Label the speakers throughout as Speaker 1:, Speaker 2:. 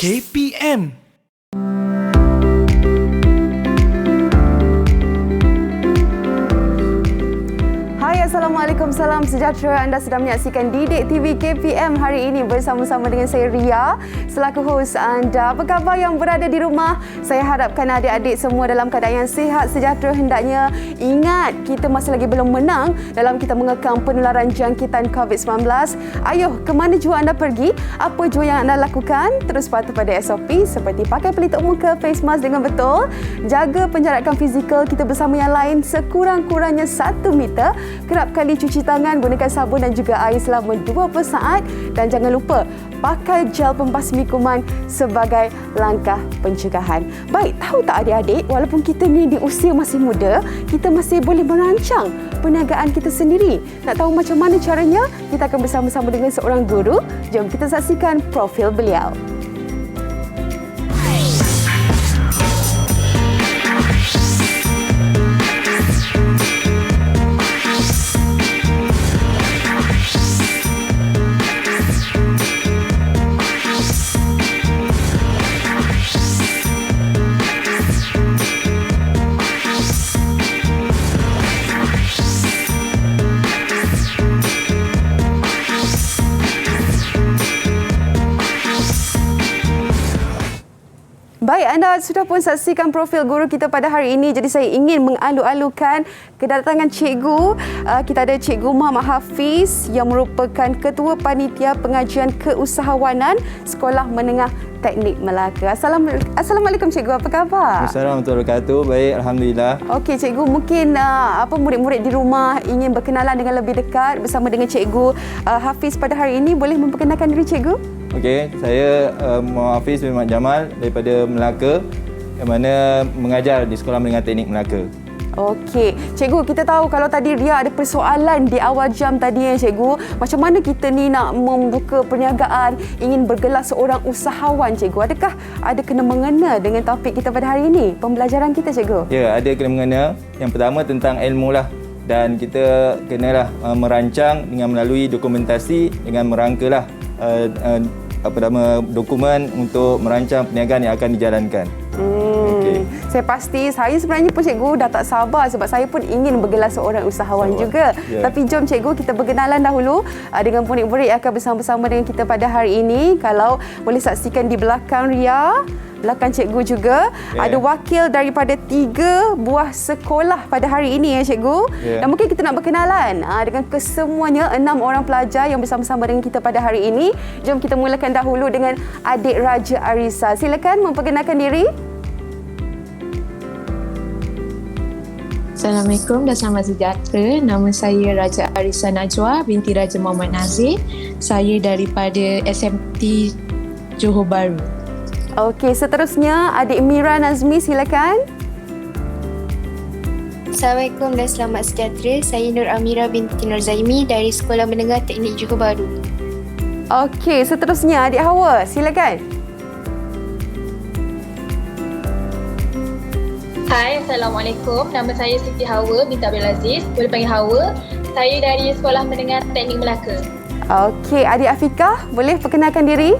Speaker 1: KPM.
Speaker 2: Assalamualaikum, salam sejahtera. Anda sedang menyaksikan Didik TV KPM hari ini bersama-sama dengan saya Ria selaku hos anda. Apa khabar yang berada di rumah? Saya harapkan adik-adik semua dalam keadaan yang sihat sejahtera hendaknya. Ingat, kita masih lagi belum menang dalam kita mengekang penularan jangkitan COVID-19. Ayuh, ke mana jua anda pergi? Apa jua yang anda lakukan? Terus patuh pada SOP seperti pakai pelitup muka, face mask dengan betul, jaga penjarakan fizikal kita bersama yang lain sekurang-kurangnya 1 meter, kerap kali cuci tangan, gunakan sabun dan juga air selama 20 saat dan jangan lupa pakai gel pembasmi kuman sebagai langkah pencegahan. Baik, tahu tak adik-adik, walaupun kita ni di usia masih muda, kita masih boleh merancang perniagaan kita sendiri. Nak tahu macam mana caranya? Kita akan bersama-sama dengan seorang guru. Jom kita saksikan profil beliau. Baik, anda sudah pun saksikan profil guru kita pada hari ini. Jadi saya ingin mengalu-alukan kedatangan cikgu. Kita ada Cikgu Muhammad Hafiz yang merupakan Ketua Panitia Pengajian Keusahawanan Sekolah Menengah Teknik Melaka. Assalamualaikum cikgu, apa khabar?
Speaker 3: Assalamualaikum warahmatullahi wabarakatuh. Baik, alhamdulillah.
Speaker 2: Okey cikgu, mungkin murid-murid di rumah ingin berkenalan dengan lebih dekat bersama dengan Cikgu Hafiz pada hari ini. Boleh memperkenalkan diri cikgu?
Speaker 3: Okey, saya Muhammad Hafiz bin Mat Jamal daripada Melaka yang mana mengajar di Sekolah Menengah Teknik Melaka.
Speaker 2: Okey, cikgu, kita tahu kalau tadi Ria ada persoalan di awal jam tadi ya cikgu, macam mana kita ni nak membuka perniagaan, ingin bergelar seorang usahawan cikgu. Adakah ada kena mengena dengan topik kita pada hari ini, pembelajaran kita cikgu?
Speaker 3: Ya, ada kena mengena. Yang pertama tentang ilmu lah, dan kita kenalah merancang dengan melalui dokumentasi dengan merangkalah dokumen untuk merancang perniagaan yang akan dijalankan.
Speaker 2: Okay. Saya pasti, saya sebenarnya pun cikgu dah tak sabar sebab saya pun ingin bergelar seorang usahawan juga. Yeah. Tapi jom cikgu kita berkenalan dahulu dengan murid-murid yang akan bersama-sama dengan kita pada hari ini. Kalau boleh saksikan di belakang Ria, belakang cikgu juga, ada wakil daripada 3 buah sekolah pada hari ini ya cikgu. Dan mungkin kita nak berkenalan dengan kesemuanya 6 orang pelajar yang bersama-sama dengan kita pada hari ini. Jom kita mulakan dahulu dengan adik Raja Arisa. Silakan memperkenalkan diri.
Speaker 4: Assalamualaikum dan selamat sejahtera. Nama saya Raja Arisa Najwa binti Raja Muhammad Nazir. Saya daripada SMT Johor Bahru.
Speaker 2: Okey, seterusnya adik Mira Nazmi, silakan.
Speaker 5: Assalamualaikum dan selamat sejahtera. Saya Nur Amira binti Nur Zaimi dari Sekolah Menengah Teknik Johor Bahru.
Speaker 2: Okey, seterusnya adik Hawa, silakan.
Speaker 6: Hai, Assalamualaikum. Nama saya Siti Hawa binti Abdul Aziz. Boleh panggil Hawa. Saya dari Sekolah Menengah Teknik Melaka.
Speaker 2: Okey, adik Afikah, boleh perkenalkan diri?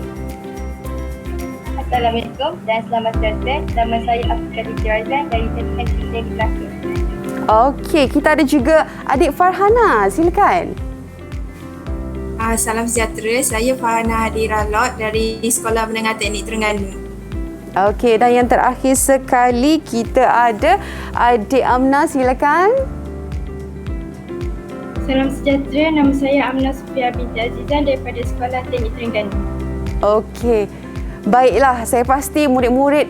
Speaker 7: Assalamualaikum dan selamat sejahtera. Nama saya Afikah binti Razan dari Teknik Teknik Melaka.
Speaker 2: Okey, kita ada juga adik Farhana, silakan.
Speaker 8: Salam sejahtera. Saya Farhana Hadira Lot dari Sekolah Menengah Teknik Terengganu.
Speaker 2: Okey, dan yang terakhir sekali kita ada adik Amna, silakan.
Speaker 7: Salam sejahtera, nama saya Amna Sufia binti Azizan daripada Sekolah Teknik Terengganu.
Speaker 2: Okey. Baiklah, saya pasti murid-murid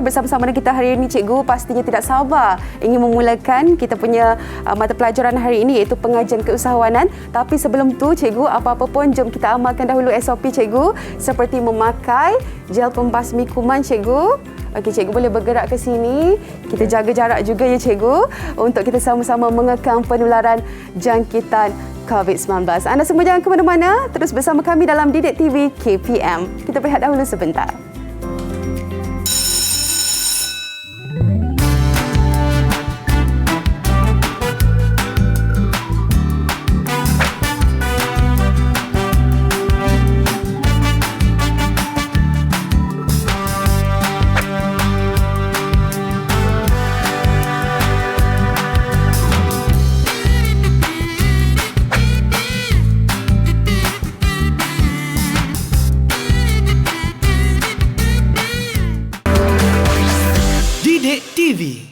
Speaker 2: bersama-sama dengan kita hari ini cikgu pastinya tidak sabar ingin memulakan kita punya mata pelajaran hari ini iaitu pengajian keusahawanan. Tapi sebelum tu cikgu, apa-apa pun jom kita amalkan dahulu SOP cikgu, seperti memakai gel pembasmi kuman cikgu. Okey, cikgu boleh bergerak ke sini. Kita jaga jarak juga ya cikgu untuk kita sama-sama mengekang penularan jangkitan COVID-19. Anda semua jangan ke mana-mana, terus bersama kami dalam Didik TV KPM. Kita berehat dahulu sebentar.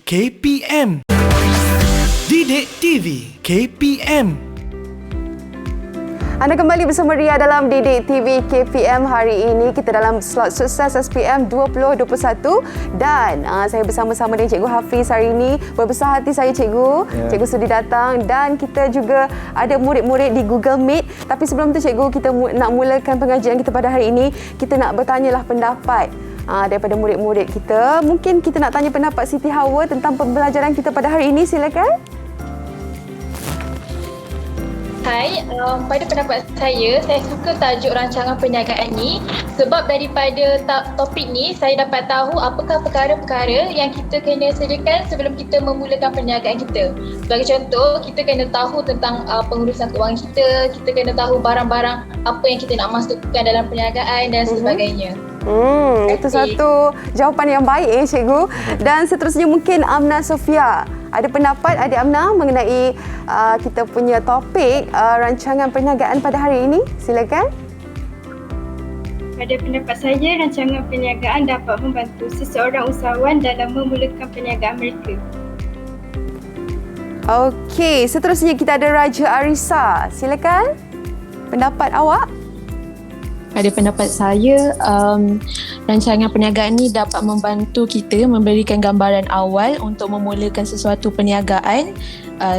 Speaker 1: KPM. Didik TV KPM.
Speaker 2: Anda kembali bersama Ria dalam Didik TV KPM. Hari ini kita dalam slot sukses SPM 2021 dan saya bersama-sama dengan Cikgu Hafiz hari ini. Berbesar hati saya Cikgu. Cikgu sudi datang dan kita juga ada murid-murid di Google Meet. Tapi sebelum tu Cikgu, kita nak mulakan pengajian kita pada hari ini. Kita nak bertanyalah pendapat daripada murid-murid kita. Mungkin kita nak tanya pendapat Siti Hawa tentang pembelajaran kita pada hari ini. Silakan.
Speaker 6: Hai, pada pendapat saya suka tajuk rancangan perniagaan ni sebab daripada topik ni saya dapat tahu apakah perkara-perkara yang kita kena sediakan sebelum kita memulakan perniagaan kita. Sebagai contoh, kita kena tahu tentang pengurusan kewangan kita kena tahu barang-barang apa yang kita nak masukkan dalam perniagaan dan sebagainya.
Speaker 2: Itu satu jawapan yang baik Cikgu. Dan seterusnya mungkin Amna Sofia. Ada pendapat Adik Amna mengenai kita punya topik rancangan perniagaan pada hari ini? Silakan.
Speaker 7: Pada pendapat saya, rancangan perniagaan dapat membantu seseorang usahawan dalam memulakan perniagaan mereka.
Speaker 2: Okey, seterusnya kita ada Raja Arisa. Silakan. Pendapat awak?
Speaker 4: Pada pendapat saya, rancangan perniagaan ini dapat membantu kita memberikan gambaran awal untuk memulakan sesuatu perniagaan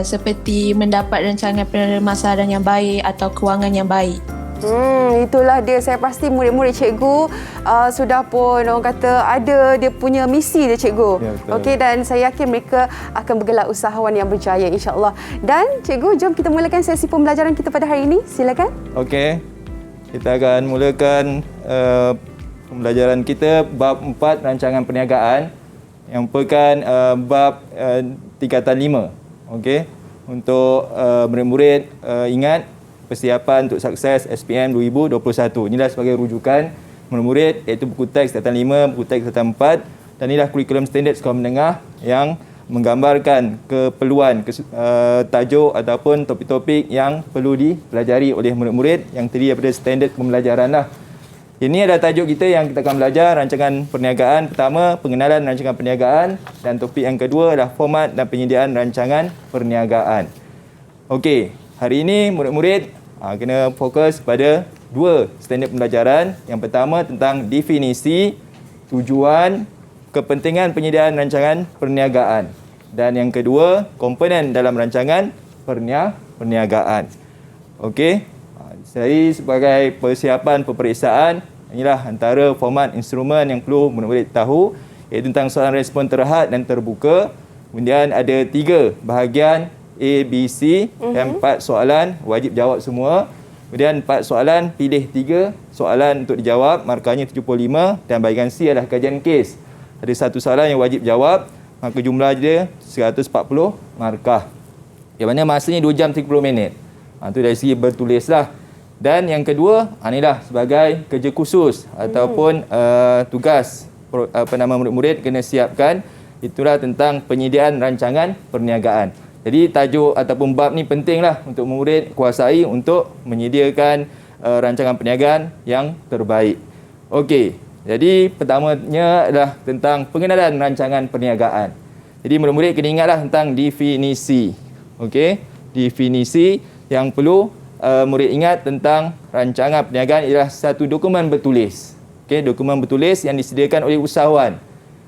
Speaker 4: seperti mendapat rancangan pemasaran yang baik atau kewangan yang baik.
Speaker 2: Itulah dia. Saya pasti murid-murid Cikgu sudah pun orang kata ada dia punya misi dia Cikgu.
Speaker 3: Ya,
Speaker 2: okey, dan saya yakin mereka akan bergelar usahawan yang berjaya insya-Allah. Dan Cikgu, jom kita mulakan sesi pembelajaran kita pada hari ini. Silakan.
Speaker 3: Okey. Kita akan mulakan pembelajaran kita bab 4 rancangan perniagaan yang merupakan bab tingkatan 5. Okey. Untuk murid-murid ingat persiapan untuk sukses SPM 2021. Inilah sebagai rujukan murid-murid iaitu buku teks tingkatan 5, buku teks tingkatan 4 dan inilah kurikulum standard sekolah menengah yang menggambarkan keperluan tajuk ataupun topik-topik yang perlu dipelajari oleh murid-murid yang terdiri daripada standard pembelajaran lah. Ini adalah tajuk kita yang kita akan belajar rancangan perniagaan. Pertama, pengenalan rancangan perniagaan dan topik yang kedua adalah format dan penyediaan rancangan perniagaan. Okey, hari ini murid-murid kena fokus pada dua standard pembelajaran. Yang pertama tentang definisi, tujuan, kepentingan penyediaan rancangan perniagaan. Dan yang kedua, komponen dalam rancangan perniagaan. Okey. Saya sebagai persiapan peperiksaan, inilah antara format instrumen yang perlu murid-murid tahu, iaitu tentang soalan respon terhad dan terbuka. Kemudian ada 3 bahagian A, B, C dan 4 soalan wajib jawab semua. Kemudian 4 soalan, pilih 3 soalan untuk dijawab, markahnya 75 dan bahagian C adalah kajian kes. Ada 1 soalan yang wajib jawab, maka jumlah dia 140 markah. Yang mana masanya 2 jam 30 minit. Itu dari segi bertulislah. Dan yang kedua, inilah sebagai kerja khusus ataupun tugas murid-murid kena siapkan. Itulah tentang penyediaan rancangan perniagaan. Jadi tajuk ataupun bab ni pentinglah untuk murid kuasai untuk menyediakan rancangan perniagaan yang terbaik. Okey. Jadi pertamanya adalah tentang pengenalan rancangan perniagaan. Jadi murid-murid kena ingatlah tentang definisi. Okey, definisi yang perlu murid ingat tentang rancangan perniagaan ialah satu dokumen bertulis. Okey, dokumen bertulis yang disediakan oleh usahawan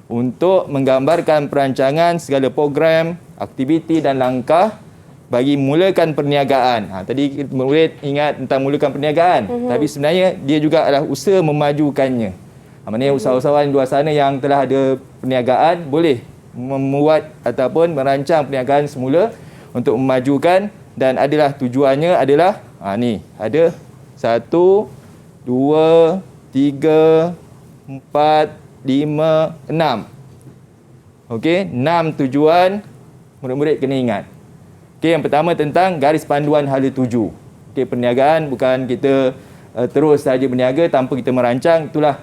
Speaker 3: untuk menggambarkan perancangan segala program, aktiviti dan langkah bagi mulakan perniagaan. Tadi murid ingat tentang mulakan perniagaan, tapi sebenarnya dia juga adalah usaha memajukannya. Maksudnya usahawan di luar sana yang telah ada perniagaan boleh membuat ataupun merancang perniagaan semula untuk memajukan dan adalah tujuannya adalah ni ada 1, 2, 3, 4, 5, 6. Okey, 6 tujuan murid-murid kena ingat. Okey, yang pertama tentang garis panduan hala tuju. Okey, perniagaan bukan kita terus saja berniaga tanpa kita merancang. Itulah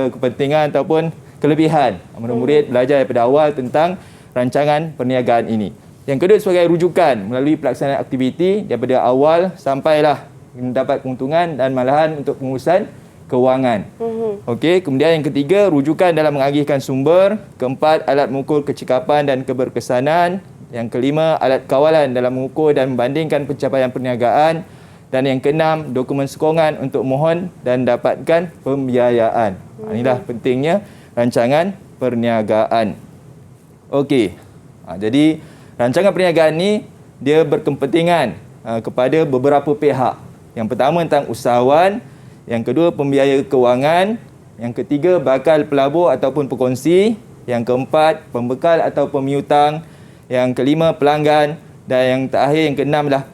Speaker 3: kepentingan ataupun kelebihan murid-murid belajar daripada awal tentang rancangan perniagaan ini. Yang kedua sebagai rujukan melalui pelaksanaan aktiviti daripada awal sampailah mendapat keuntungan dan malahan untuk pengurusan kewangan. Okey, kemudian yang ketiga, rujukan dalam mengagihkan sumber. Keempat, alat mengukur kecekapan dan keberkesanan. Yang kelima, alat kawalan dalam mengukur dan membandingkan pencapaian perniagaan. Dan yang keenam, dokumen sokongan untuk mohon dan dapatkan pembiayaan. Inilah pentingnya rancangan perniagaan. Okey, jadi rancangan perniagaan ni dia berkepentingan kepada beberapa pihak. Yang pertama tentang usahawan, yang kedua pembiaya kewangan, yang ketiga bakal pelabur ataupun pekongsi, yang keempat pembekal atau pemiutang, yang kelima pelanggan dan yang terakhir yang keenam adalah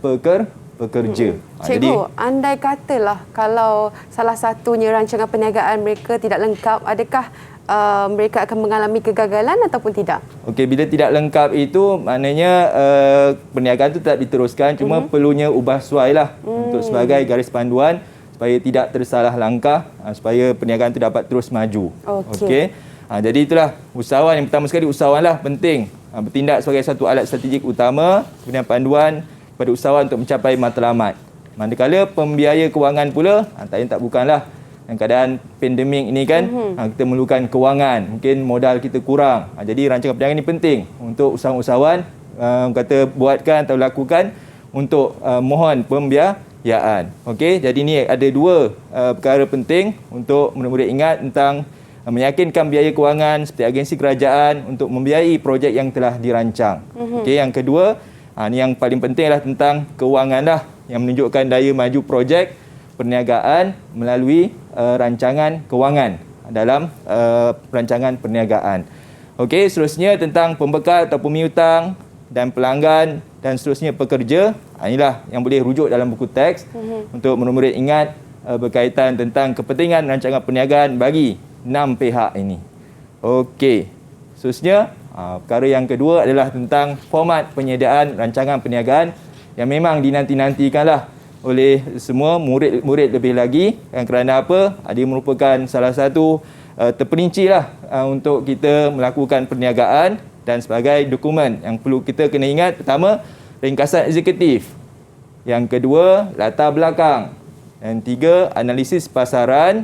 Speaker 3: pekerja.
Speaker 2: Cikgu, andai katalah kalau salah satunya rancangan perniagaan mereka tidak lengkap, adakah mereka akan mengalami kegagalan ataupun tidak?
Speaker 3: Okey, bila tidak lengkap itu maknanya perniagaan itu tetap diteruskan, cuma perlunya ubah suai lah untuk sebagai garis panduan supaya tidak tersalah langkah, supaya perniagaan itu dapat terus maju. Okey. Jadi itulah usahawan. Yang pertama sekali usahawan lah penting. Bertindak sebagai satu alat strategik utama, kemudian panduan kepada usahawan untuk mencapai matlamat. Manakala pembiaya kewangan pula, tak bukanlah dalam keadaan pandemik ini kan, kita memerlukan kewangan, mungkin modal kita kurang. Jadi rancangan perniagaan ini penting untuk usahawan-usahawan kata buatkan atau lakukan untuk mohon pembiayaan. Okey, jadi ini ada dua perkara penting untuk murid-murid ingat tentang meyakinkan biaya kewangan seperti agensi kerajaan untuk membiayai projek yang telah dirancang. Okey, yang kedua, ini yang paling pentinglah tentang kewangan lah, yang menunjukkan daya maju projek perniagaan melalui rancangan kewangan dalam rancangan perniagaan. Okey, seterusnya tentang pembekal atau pemiutang dan pelanggan dan seterusnya pekerja. Inilah yang boleh rujuk dalam buku teks untuk murid-murid ingat berkaitan tentang kepentingan rancangan perniagaan bagi 6 pihak ini. Okey, seterusnya perkara yang kedua adalah tentang format penyediaan rancangan perniagaan yang memang dinanti-nantikanlah oleh semua murid-murid lebih lagi. Kerana apa? Dia merupakan salah satu terperinci lah untuk kita melakukan perniagaan dan sebagai dokumen yang perlu kita kena ingat. Pertama, ringkasan eksekutif. Yang kedua, latar belakang. Yang tiga, analisis pasaran.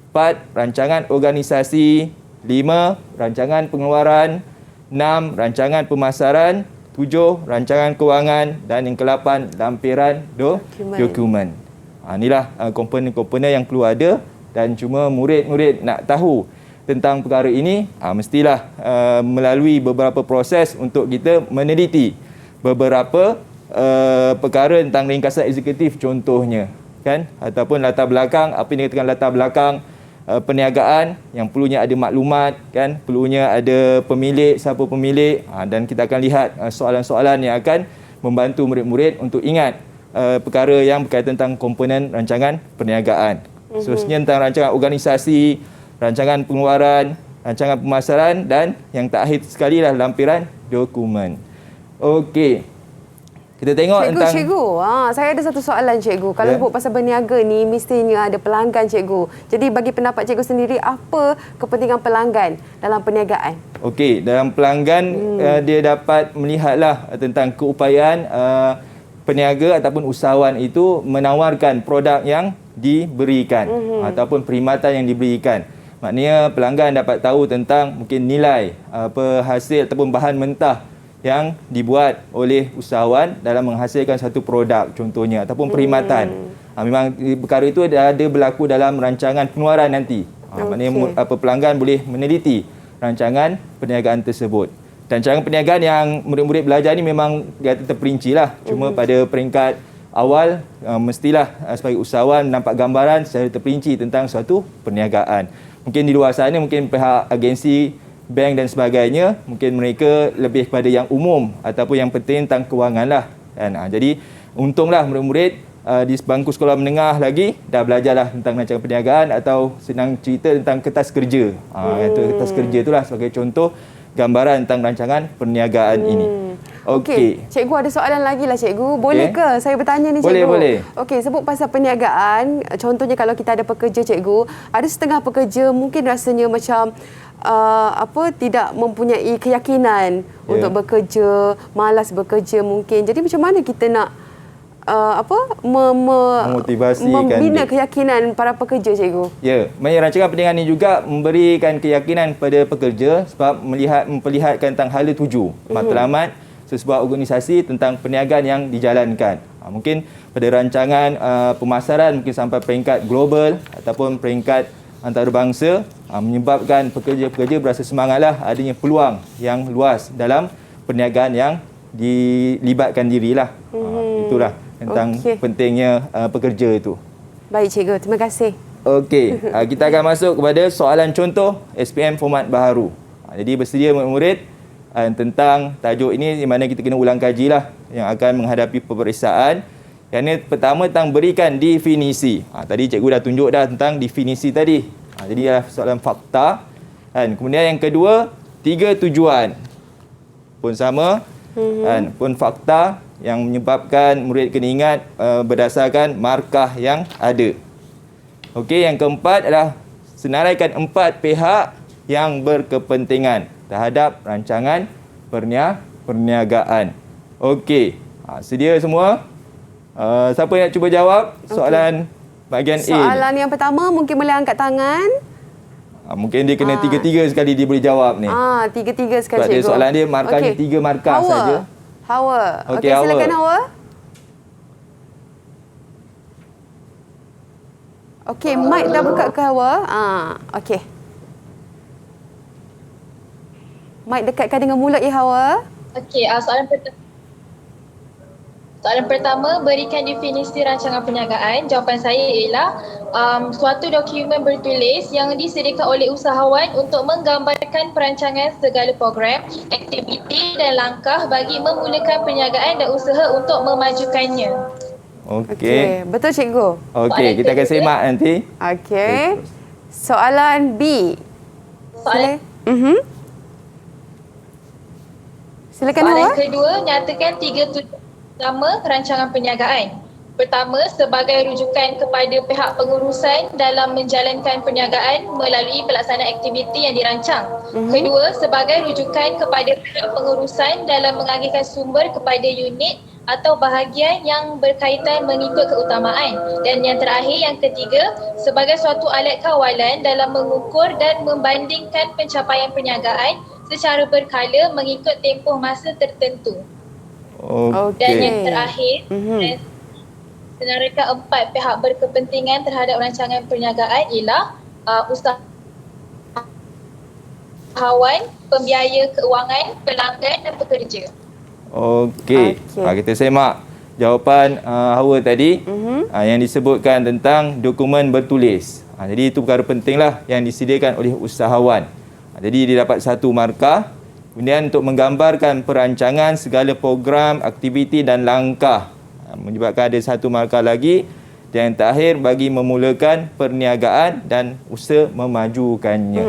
Speaker 3: 4, rancangan organisasi. 5, rancangan pengeluaran. 6, rancangan pemasaran. 7, rancangan kewangan. Dan yang ke-8, lampiran dokumen. Inilah komponen-komponen yang perlu ada, dan cuma murid-murid nak tahu tentang perkara ini, mestilah melalui beberapa proses untuk kita meneliti beberapa perkara tentang ringkasan eksekutif contohnya, kan, ataupun latar belakang, apa yang dikatakan latar belakang perniagaan, yang perlunya ada maklumat, kan, perlunya ada pemilik, siapa pemilik, dan kita akan lihat soalan-soalan yang akan membantu murid-murid untuk ingat perkara yang berkaitan tentang komponen rancangan perniagaan. Seterusnya tentang rancangan organisasi, rancangan pengeluaran, rancangan pemasaran, dan yang terakhir sekali lah lampiran dokumen. Okey. Kita tengok tentang...
Speaker 2: Cikgu, saya ada satu soalan cikgu. Kalau sebut pasal berniaga ni, mestinya ada pelanggan cikgu. Jadi bagi pendapat cikgu sendiri, apa kepentingan pelanggan dalam perniagaan? Okey,
Speaker 3: dalam pelanggan dia dapat melihatlah tentang keupayaan peniaga ataupun usahawan itu menawarkan produk yang diberikan ataupun perkhidmatan yang diberikan. Maknanya pelanggan dapat tahu tentang mungkin nilai hasil ataupun bahan mentah yang dibuat oleh usahawan dalam menghasilkan satu produk contohnya ataupun perkhidmatan. Memang perkara itu ada berlaku dalam rancangan pengeluaran nanti. Maknanya pelanggan boleh meneliti rancangan perniagaan tersebut. Rancangan perniagaan yang murid-murid belajar ni memang dia terperinci lah. Cuma pada peringkat awal mestilah sebagai usahawan nampak gambaran secara terperinci tentang suatu perniagaan. Mungkin di luar sana mungkin pihak agensi, bank dan sebagainya, mungkin mereka lebih kepada yang umum ataupun yang penting tentang kewangan lah, kan. Jadi untunglah murid-murid di bangku sekolah menengah lagi dah belajarlah tentang rancangan perniagaan, atau senang cerita tentang kertas kerja. Kertas kerja itulah sebagai contoh gambaran tentang rancangan perniagaan ini. Okey.
Speaker 2: Cikgu ada soalan lagi lah cikgu. Boleh ke saya bertanya ni cikgu?
Speaker 3: Boleh.
Speaker 2: Okey, sebut pasal perniagaan, contohnya kalau kita ada pekerja cikgu, ada setengah pekerja mungkin rasanya macam tidak mempunyai keyakinan untuk bekerja, malas bekerja mungkin. Jadi macam mana kita nak
Speaker 3: memotivasikan
Speaker 2: membina
Speaker 3: dia.
Speaker 2: keyakinan para pekerja, cikgu.
Speaker 3: Ya, rancangan perniagaan ini juga memberikan keyakinan pada pekerja sebab memperlihatkan tentang hala tuju matlamat sesebuah organisasi tentang perniagaan yang dijalankan. Mungkin pada rancangan pemasaran mungkin sampai peringkat global ataupun peringkat antarabangsa, menyebabkan pekerja-pekerja berasa semangatlah adanya peluang yang luas dalam perniagaan yang dilibatkan dirilah. Itulah tentang pentingnya pekerja itu.
Speaker 2: Baik, cikgu. Terima kasih.
Speaker 3: Okey, kita akan masuk kepada soalan contoh SPM format baharu. Jadi bersedia murid-murid tentang tajuk ini di mana kita kena ulang kajilah yang akan menghadapi peperiksaan. Yang ini pertama tentang berikan definisi. Tadi cikgu dah tunjuk dah tentang definisi tadi. Jadi adalah soalan fakta. Kemudian yang kedua, 3 tujuan. Pun sama. Pun fakta yang menyebabkan murid kena ingat berdasarkan markah yang ada. Okey, yang keempat adalah senaraikan 4 pihak yang berkepentingan terhadap rancangan perniagaan. Okey, sedia semua? Siapa yang nak cuba jawab soalan bahagian A?
Speaker 2: Soalan yang pertama mungkin boleh angkat tangan.
Speaker 3: Mungkin dia kena tiga-tiga sekali dia boleh jawab ni.
Speaker 2: Tiga-tiga sekali,
Speaker 3: sebab
Speaker 2: cikgu.
Speaker 3: dia soalan dia markahnya 3 markah saja.
Speaker 2: Hawa.
Speaker 3: Okey,
Speaker 2: Okey, silakan Hawa. Okey, mic dah buka ke Hawa? Okey. Mic dekatkan dengan mulut ya, Hawa.
Speaker 6: Okey, soalan pertama, berikan definisi rancangan perniagaan. Jawapan saya ialah suatu dokumen bertulis yang disediakan oleh usahawan untuk menggambarkan perancangan segala program, aktiviti dan langkah bagi memulakan perniagaan dan usaha untuk memajukannya.
Speaker 3: Okey.
Speaker 2: Betul, cikgu?
Speaker 3: Okey, kita akan semak nanti.
Speaker 2: Okey. Soalan B.
Speaker 6: Soalan
Speaker 2: Silakan Hawa.
Speaker 6: Soalan kedua, nyatakan 3 tujuan utama rancangan perniagaan. Pertama, sebagai rujukan kepada pihak pengurusan dalam menjalankan perniagaan melalui pelaksanaan aktiviti yang dirancang. Kedua, sebagai rujukan kepada pihak pengurusan dalam mengagihkan sumber kepada unit atau bahagian yang berkaitan mengikut keutamaan. Dan yang terakhir, yang ketiga, sebagai suatu alat kawalan dalam mengukur dan membandingkan pencapaian perniagaan secara berkala mengikut tempoh masa tertentu. Dan yang terakhir, senaraikan 4 pihak berkepentingan terhadap rancangan perniagaan ialah usahawan, pembiaya keuangan, pelanggan dan pekerja.
Speaker 3: Okey. Kita semak jawapan Hawa tadi yang disebutkan tentang dokumen bertulis. Jadi itu perkara pentinglah yang disediakan oleh usahawan. Jadi dia dapat 1 markah. Kemudian untuk menggambarkan perancangan segala program, aktiviti dan langkah. Menyebabkan ada 1 markah lagi. Dan yang terakhir bagi memulakan perniagaan dan usaha memajukannya.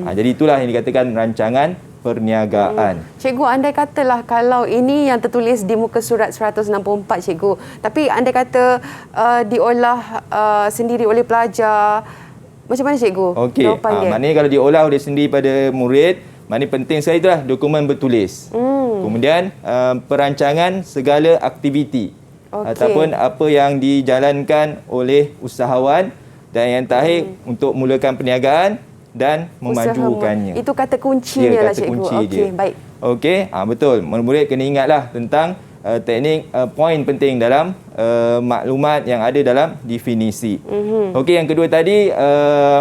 Speaker 3: Jadi itulah yang dikatakan rancangan perniagaan.
Speaker 2: Cikgu, andai katalah kalau ini yang tertulis di muka surat 164, cikgu. Tapi andai kata diolah sendiri oleh pelajar, macam mana, cikgu?
Speaker 3: Okey, maknanya kalau diolah oleh sendiri pada murid, maknanya penting sekali itulah dokumen bertulis. Kemudian perancangan segala aktiviti ataupun apa yang dijalankan oleh usahawan. Dan yang terakhir untuk mulakan perniagaan dan memajukannya.
Speaker 2: Itu kata kuncinya lah, cikgu.
Speaker 3: Okey,
Speaker 2: baik.
Speaker 3: Okey, betul. Murid kena ingatlah tentang teknik poin penting dalam maklumat yang ada dalam definisi. Okey, yang kedua tadi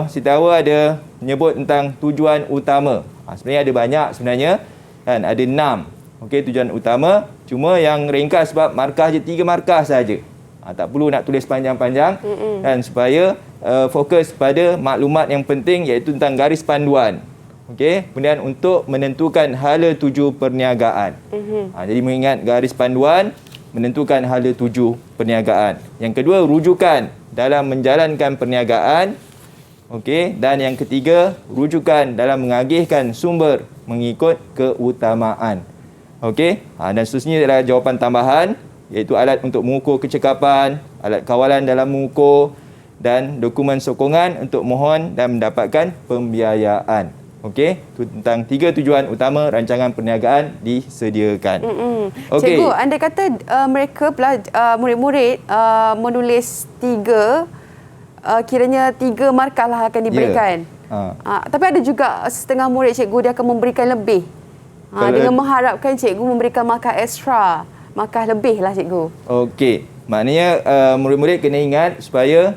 Speaker 3: Siti Hawa ada menyebut tentang tujuan utama. Sebenarnya ada banyak sebenarnya, kan, ada 6. Okey, tujuan utama, cuma yang ringkas sebab markah je 3 markah saja. Tak perlu nak tulis panjang-panjang, kan, supaya fokus pada maklumat yang penting iaitu tentang garis panduan. Okey, kemudian untuk menentukan hala tuju perniagaan. Jadi mengingat garis panduan, menentukan hala tuju perniagaan. Yang kedua, rujukan dalam menjalankan perniagaan. Okey, dan yang ketiga, rujukan dalam mengagihkan sumber mengikut keutamaan. Okey, dan seterusnya adalah jawapan tambahan iaitu alat untuk mengukur kecekapan, alat kawalan dalam mengukur dan dokumen sokongan untuk mohon dan mendapatkan pembiayaan. Okey, itu tentang 3 tujuan utama rancangan perniagaan disediakan. Okey.
Speaker 2: Cikgu, anda kata mereka murid-murid menulis 3 kiranya 3 markah lah akan diberikan. Tapi ada juga setengah murid cikgu dia akan memberikan lebih. Dengan mengharapkan cikgu memberikan markah ekstra, markah lebih lah cikgu.
Speaker 3: Okey. Maknanya murid-murid kena ingat supaya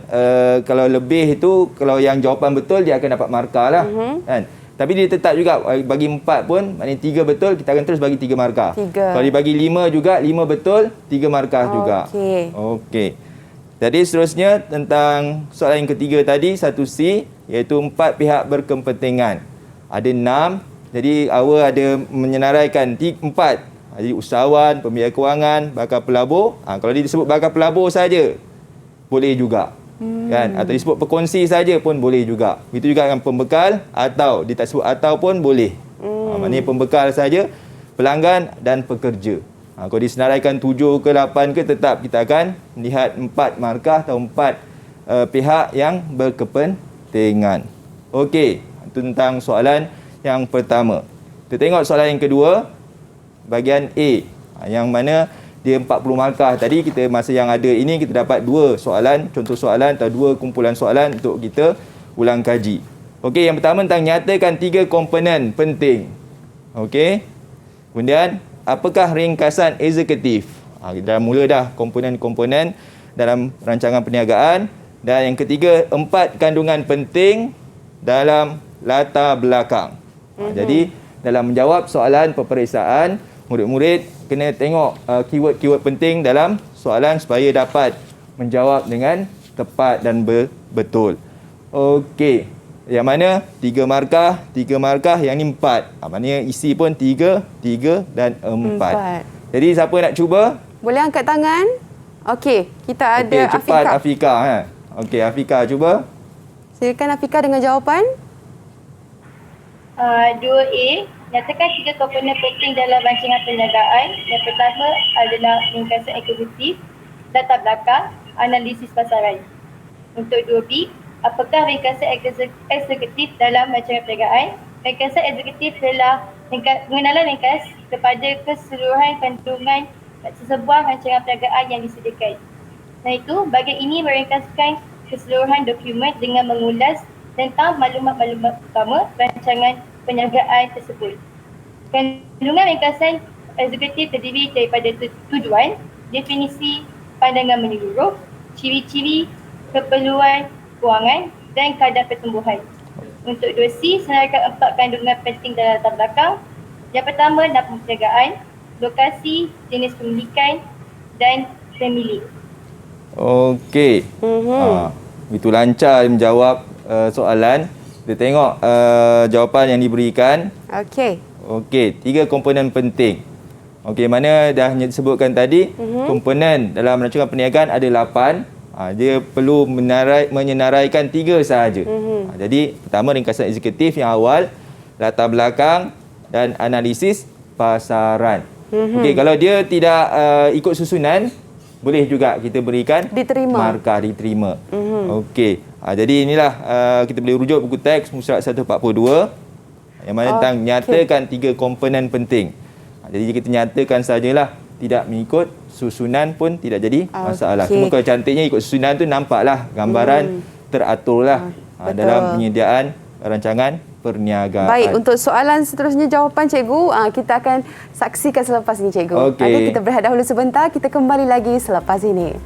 Speaker 3: kalau lebih itu, kalau yang jawapan betul dia akan dapat markah lah. Kan? Tapi dia tetap juga bagi 4 pun, maknanya 3 betul, kita akan terus bagi 3 markah.
Speaker 2: 3.
Speaker 3: Kalau dibagi 5 juga, 5 betul, 3 markah juga. Okey. Jadi seterusnya tentang soalan yang ketiga tadi, 1C, iaitu 4 pihak berkepentingan. Ada 6, jadi awal ada menyenaraikan 4. Jadi usahawan, pembiaya kewangan, bakal pelabur. Kalau dia disebut bakal pelabur saja, boleh juga. Kan? Atau disebut pekongsi saja pun boleh juga. Itu juga dengan pembekal, atau dia tak sebut atau pun boleh. Maknanya pembekal saja, pelanggan dan pekerja. Kalau disenaraikan 7 ke 8 ke, tetap kita akan melihat 4 markah atau 4 pihak yang berkepentingan. Okey, itu tentang soalan yang pertama. Kita tengok soalan yang kedua, bahagian A, yang mana dia 40 markah. Tadi kita masa yang ada ini kita dapat 2 soalan, contoh soalan atau 2 kumpulan soalan untuk kita ulang kaji. Okey, yang pertama tentang nyatakan 3 komponen penting. Okey. Kemudian apakah ringkasan eksekutif? Dah mula dah komponen-komponen dalam rancangan perniagaan. Dan yang ketiga, 4 kandungan penting dalam latar belakang. Jadi dalam menjawab soalan peperiksaan, murid-murid kena tengok keyword-keyword penting dalam soalan supaya dapat menjawab dengan tepat dan betul. Okey. Yang mana 3 markah, 3 markah, yang ni 4. Maknanya isi pun 3, 3 dan 4. Jadi siapa nak cuba?
Speaker 2: Boleh angkat tangan? Okey, kita ada
Speaker 3: cepat
Speaker 2: Afika.
Speaker 3: Afika. Okey, Afika cuba.
Speaker 2: Silakan Afika dengan jawapan.
Speaker 7: 2A, nyatakan 3 komponen penting dalam rancangan perniagaan. Yang pertama adalah ringkasan eksekutif, latar belakang, analisis pasaran. Untuk 2B, apakah ringkasan eksekutif dalam rancangan perniagaan? Ringkasan eksekutif adalah pengenalan ringkas kepada keseluruhan kandungan sesebuah rancangan perniagaan yang disediakan. Selain itu, bahagian ini meringkaskan keseluruhan dokumen dengan mengulas tentang maklumat-maklumat utama rancangan perniagaan tersebut. Kandungan ringkasan eksekutif terdiri daripada tujuan, definisi, pandangan menyeluruh, ciri-ciri, keperluan kewangan dan kadar pertumbuhan. Untuk 2C, senaraikan 4 kandungan penting dalam latar belakang. Yang pertama, nama perniagaan, lokasi, jenis pemilikan dan pemilik.
Speaker 3: Okey. Itu lancar menjawab soalan. Kita tengok jawapan yang diberikan. Okey, 3 komponen penting. Okey, mana dah disebutkan tadi, komponen dalam rancangan perniagaan ada 8. Dia perlu menyenaraikan 3 sahaja. Jadi pertama ringkasan eksekutif yang awal, latar belakang dan analisis pasaran. Okey, kalau dia tidak ikut susunan, boleh juga kita berikan markah diterima. Okey. Jadi inilah kita boleh rujuk buku teks muka surat 142 yang mana tentang nyatakan 3 komponen penting. Jadi kita nyatakan sajalah, tidak mengikut susunan pun tidak jadi masalah. Cuma kalau cantiknya ikut susunan tu nampaklah gambaran teraturlah dalam penyediaan rancangan perniagaan.
Speaker 2: Baik, untuk soalan seterusnya jawapan cikgu, kita akan saksikan selepas ini cikgu. Okey, kita berehat dahulu sebentar, kita kembali lagi selepas ini.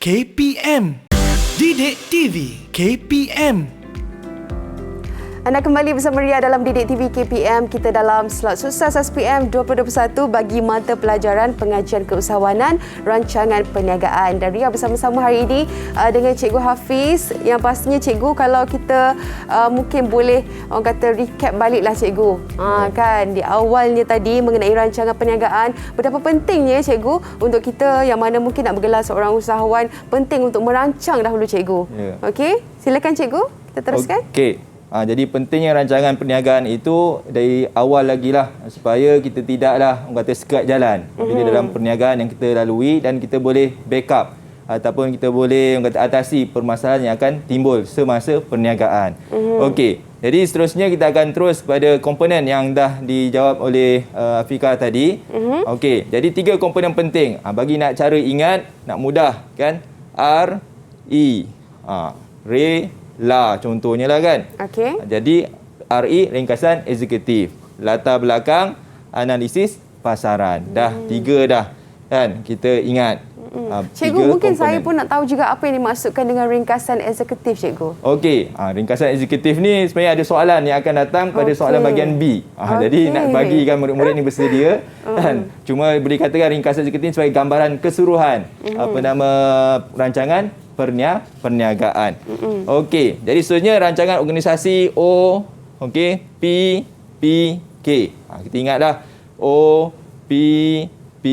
Speaker 1: KPM. Didik TV KPM.
Speaker 2: Anda kembali bersama Ria dalam Didik TV KPM. Kita dalam slot sukses SPM 2021 bagi mata pelajaran pengajian keusahawanan rancangan perniagaan. Dan Ria bersama-sama hari ini dengan Cikgu Hafiz. Yang pastinya Cikgu, kalau kita mungkin boleh orang kata recap baliklah Cikgu. Kan di awalnya tadi mengenai rancangan perniagaan, betapa pentingnya Cikgu untuk kita yang mana mungkin nak bergelar seorang usahawan, penting untuk merancang dahulu Cikgu. Okey, silakan Cikgu, kita teruskan.
Speaker 3: Okey. Jadi pentingnya rancangan perniagaan itu dari awal lagi lah, supaya kita tidaklah orang kata sekat jalan bila dalam perniagaan yang kita lalui, dan kita boleh backup ataupun kita boleh orang kata atasi permasalahan yang akan timbul semasa perniagaan. Okey, jadi seterusnya kita akan terus kepada komponen yang dah dijawab oleh Afika tadi. Okey, jadi 3 komponen penting. Bagi nak cara ingat, nak mudah kan, RE, La contohnya lah kan. Jadi RE ringkasan eksekutif, latar belakang analisis pasaran. Dah 3 dah kan kita ingat.
Speaker 2: Cikgu, mungkin komponen. Saya pun nak tahu juga apa yang dimaksudkan dengan ringkasan eksekutif Cikgu.
Speaker 3: Okey, ringkasan eksekutif ni sebenarnya ada soalan yang akan datang pada soalan bahagian B. Jadi nak bagikan murid-murid ni bersedia kan. Cuma boleh katakan ringkasan eksekutif sebagai gambaran keseluruhan apa nama rancangan perniagaan. Okey, jadi seterusnya rancangan organisasi O, okey, P, P, K. Kita ingatlah O, P, P,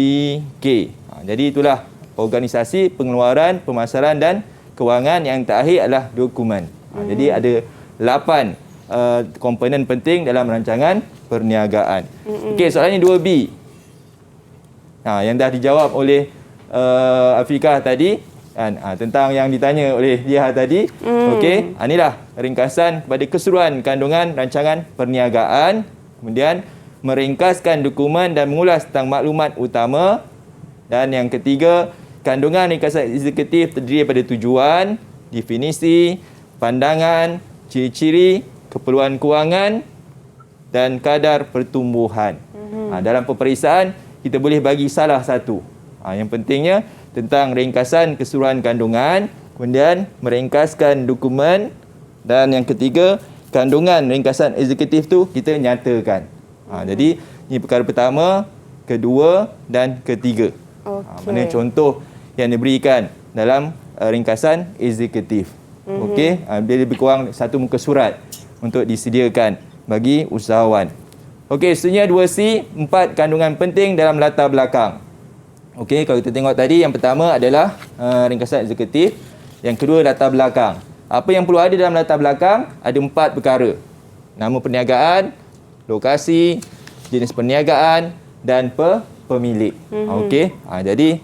Speaker 3: K. Jadi itulah organisasi, pengeluaran, pemasaran dan kewangan. Yang terakhir adalah dokumen. Jadi ada 8 komponen penting dalam rancangan perniagaan. Okey, soalannya 2B. Yang dah dijawab oleh Afika tadi. Tentang yang ditanya oleh dia tadi. Okey, inilah ringkasan kepada keseluruhan kandungan rancangan perniagaan. Kemudian meringkaskan dokumen dan mengulas tentang maklumat utama. Dan yang ketiga, kandungan ringkasan eksekutif terdiri daripada tujuan, definisi, pandangan, ciri-ciri, keperluan kewangan dan kadar pertumbuhan. Dalam peperiksaan kita boleh bagi salah satu. Yang pentingnya tentang ringkasan keseluruhan kandungan, kemudian meringkaskan dokumen, dan yang ketiga, kandungan ringkasan eksekutif tu kita nyatakan. Jadi ini perkara pertama, kedua dan ketiga. Mana contoh yang diberikan dalam ringkasan eksekutif. Okey, dia lebih kurang satu muka surat untuk disediakan bagi usahawan. Okey, seterusnya 2C, 4 kandungan penting dalam latar belakang. Okey, kalau kita tengok tadi, yang pertama adalah ringkasan eksekutif, yang kedua latar belakang. Apa yang perlu ada dalam latar belakang? Ada 4 perkara. Nama perniagaan, lokasi, jenis perniagaan dan pemilik. Okey, jadi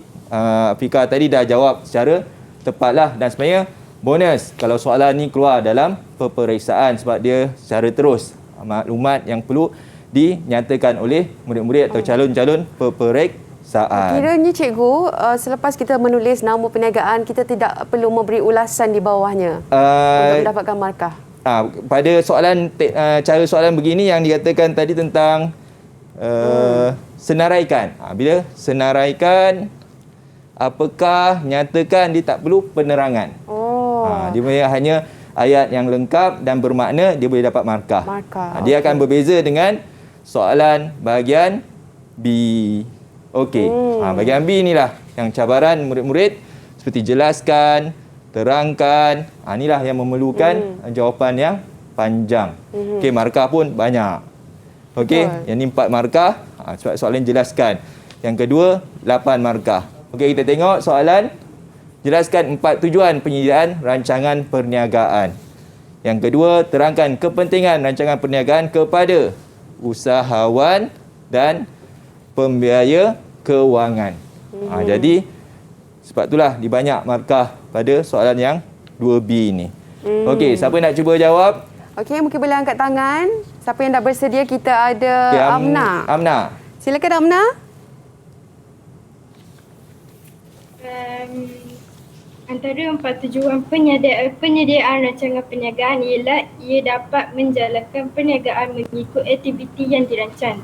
Speaker 3: Afika tadi dah jawab secara tepatlah, dan sebenarnya bonus kalau soalan ni keluar dalam peperiksaan sebab dia secara terus maklumat yang perlu dinyatakan oleh murid-murid atau calon-calon peperiksaan.
Speaker 2: Kiranya Cikgu, selepas kita menulis nama perniagaan, kita tidak perlu memberi ulasan di bawahnya untuk mendapatkan markah.
Speaker 3: Pada soalan cara soalan begini yang dikatakan tadi tentang senaraikan. Bila senaraikan, apakah, nyatakan, dia tak perlu penerangan. Dia hanya ayat yang lengkap dan bermakna, dia boleh dapat markah. Dia akan berbeza dengan soalan bahagian B. Okey, bahagian B inilah yang cabaran murid-murid seperti jelaskan, terangkan. Inilah yang memerlukan jawapan yang panjang. Okey, markah pun banyak. Okey, yang ni 4 markah sebab soalan jelaskan. Yang kedua 8 markah. Okey, kita tengok soalan. Jelaskan 4 tujuan penyediaan rancangan perniagaan. Yang kedua, terangkan kepentingan rancangan perniagaan kepada usahawan dan pembiaya kewangan. Jadi sebab itulah di banyak markah pada soalan yang 2B ni. Okey, siapa nak cuba jawab?
Speaker 2: Okey, mungkin boleh angkat tangan. Siapa yang dah bersedia? Kita ada Amna.
Speaker 3: Amna.
Speaker 2: Silakan Amna.
Speaker 9: Antara 4 tujuan penyediaan rancangan perniagaan ialah ia dapat menjalankan perniagaan mengikut aktiviti yang dirancang.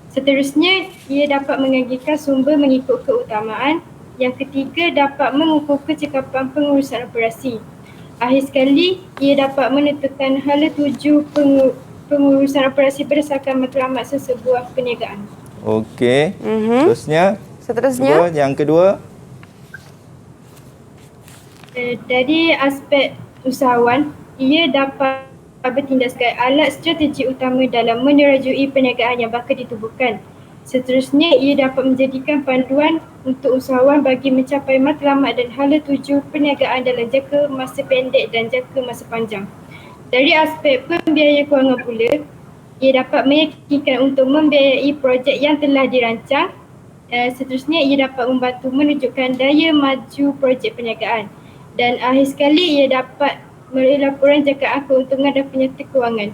Speaker 9: Seterusnya, ia dapat mengagikan sumber mengikut keutamaan. Yang ketiga, dapat mengukur kecekapan pengurusan operasi. Akhir sekali, ia dapat menentukan hala tuju pengurusan operasi berdasarkan matlamat sesebuah perniagaan.
Speaker 3: Okey. Seterusnya.
Speaker 2: Seterusnya.
Speaker 3: Yang kedua.
Speaker 9: Dari aspek usahawan, ia dapat bertindak sebagai alat strategi utama dalam menerajui perniagaan yang bakal ditubuhkan. Seterusnya, ia dapat menjadikan panduan untuk usahawan bagi mencapai matlamat dan hala tuju perniagaan dalam jangka masa pendek dan jangka masa panjang. Dari aspek pembiayaan kewangan pula, ia dapat meyakinkan untuk membiayai projek yang telah dirancang. Seterusnya, ia dapat membantu menunjukkan daya maju projek perniagaan. Dan akhir sekali, ia dapat memberi laporan jangka keuntungan dan penyata kewangan.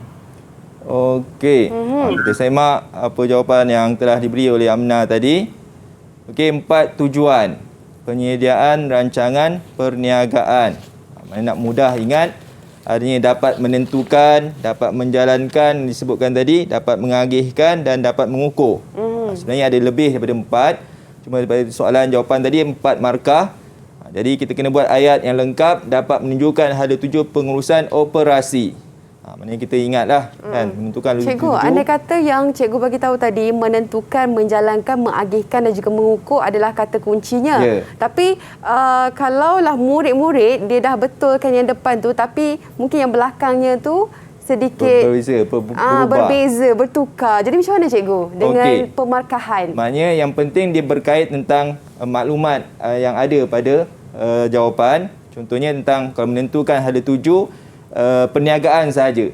Speaker 3: Okey. Kita semak apa jawapan yang telah diberi oleh Amna tadi. Okey, 4 tujuan penyediaan rancangan perniagaan. Mana nak mudah ingat, artinya dapat menentukan, dapat menjalankan, disebutkan tadi, dapat mengagihkan dan dapat mengukur. Sebenarnya ada lebih daripada 4. Cuma daripada soalan jawapan tadi 4 markah. Jadi kita kena buat ayat yang lengkap, dapat menunjukkan hala tuju pengurusan operasi. Maknanya kita ingatlah kan, menentukan
Speaker 2: Cikgu, anda kata yang cikgu bagi tahu tadi, menentukan, menjalankan, mengagihkan dan juga mengukur adalah kata kuncinya. Tapi kalaulah murid-murid dia dah betulkan yang depan tu, tapi mungkin yang belakangnya tu sedikit berbeza, bertukar. Jadi macam mana cikgu dengan pemarkahan?
Speaker 3: Maknanya yang penting dia berkait tentang maklumat yang ada pada jawapan. Contohnya tentang kalau menentukan hala tuju perniagaan sahaja.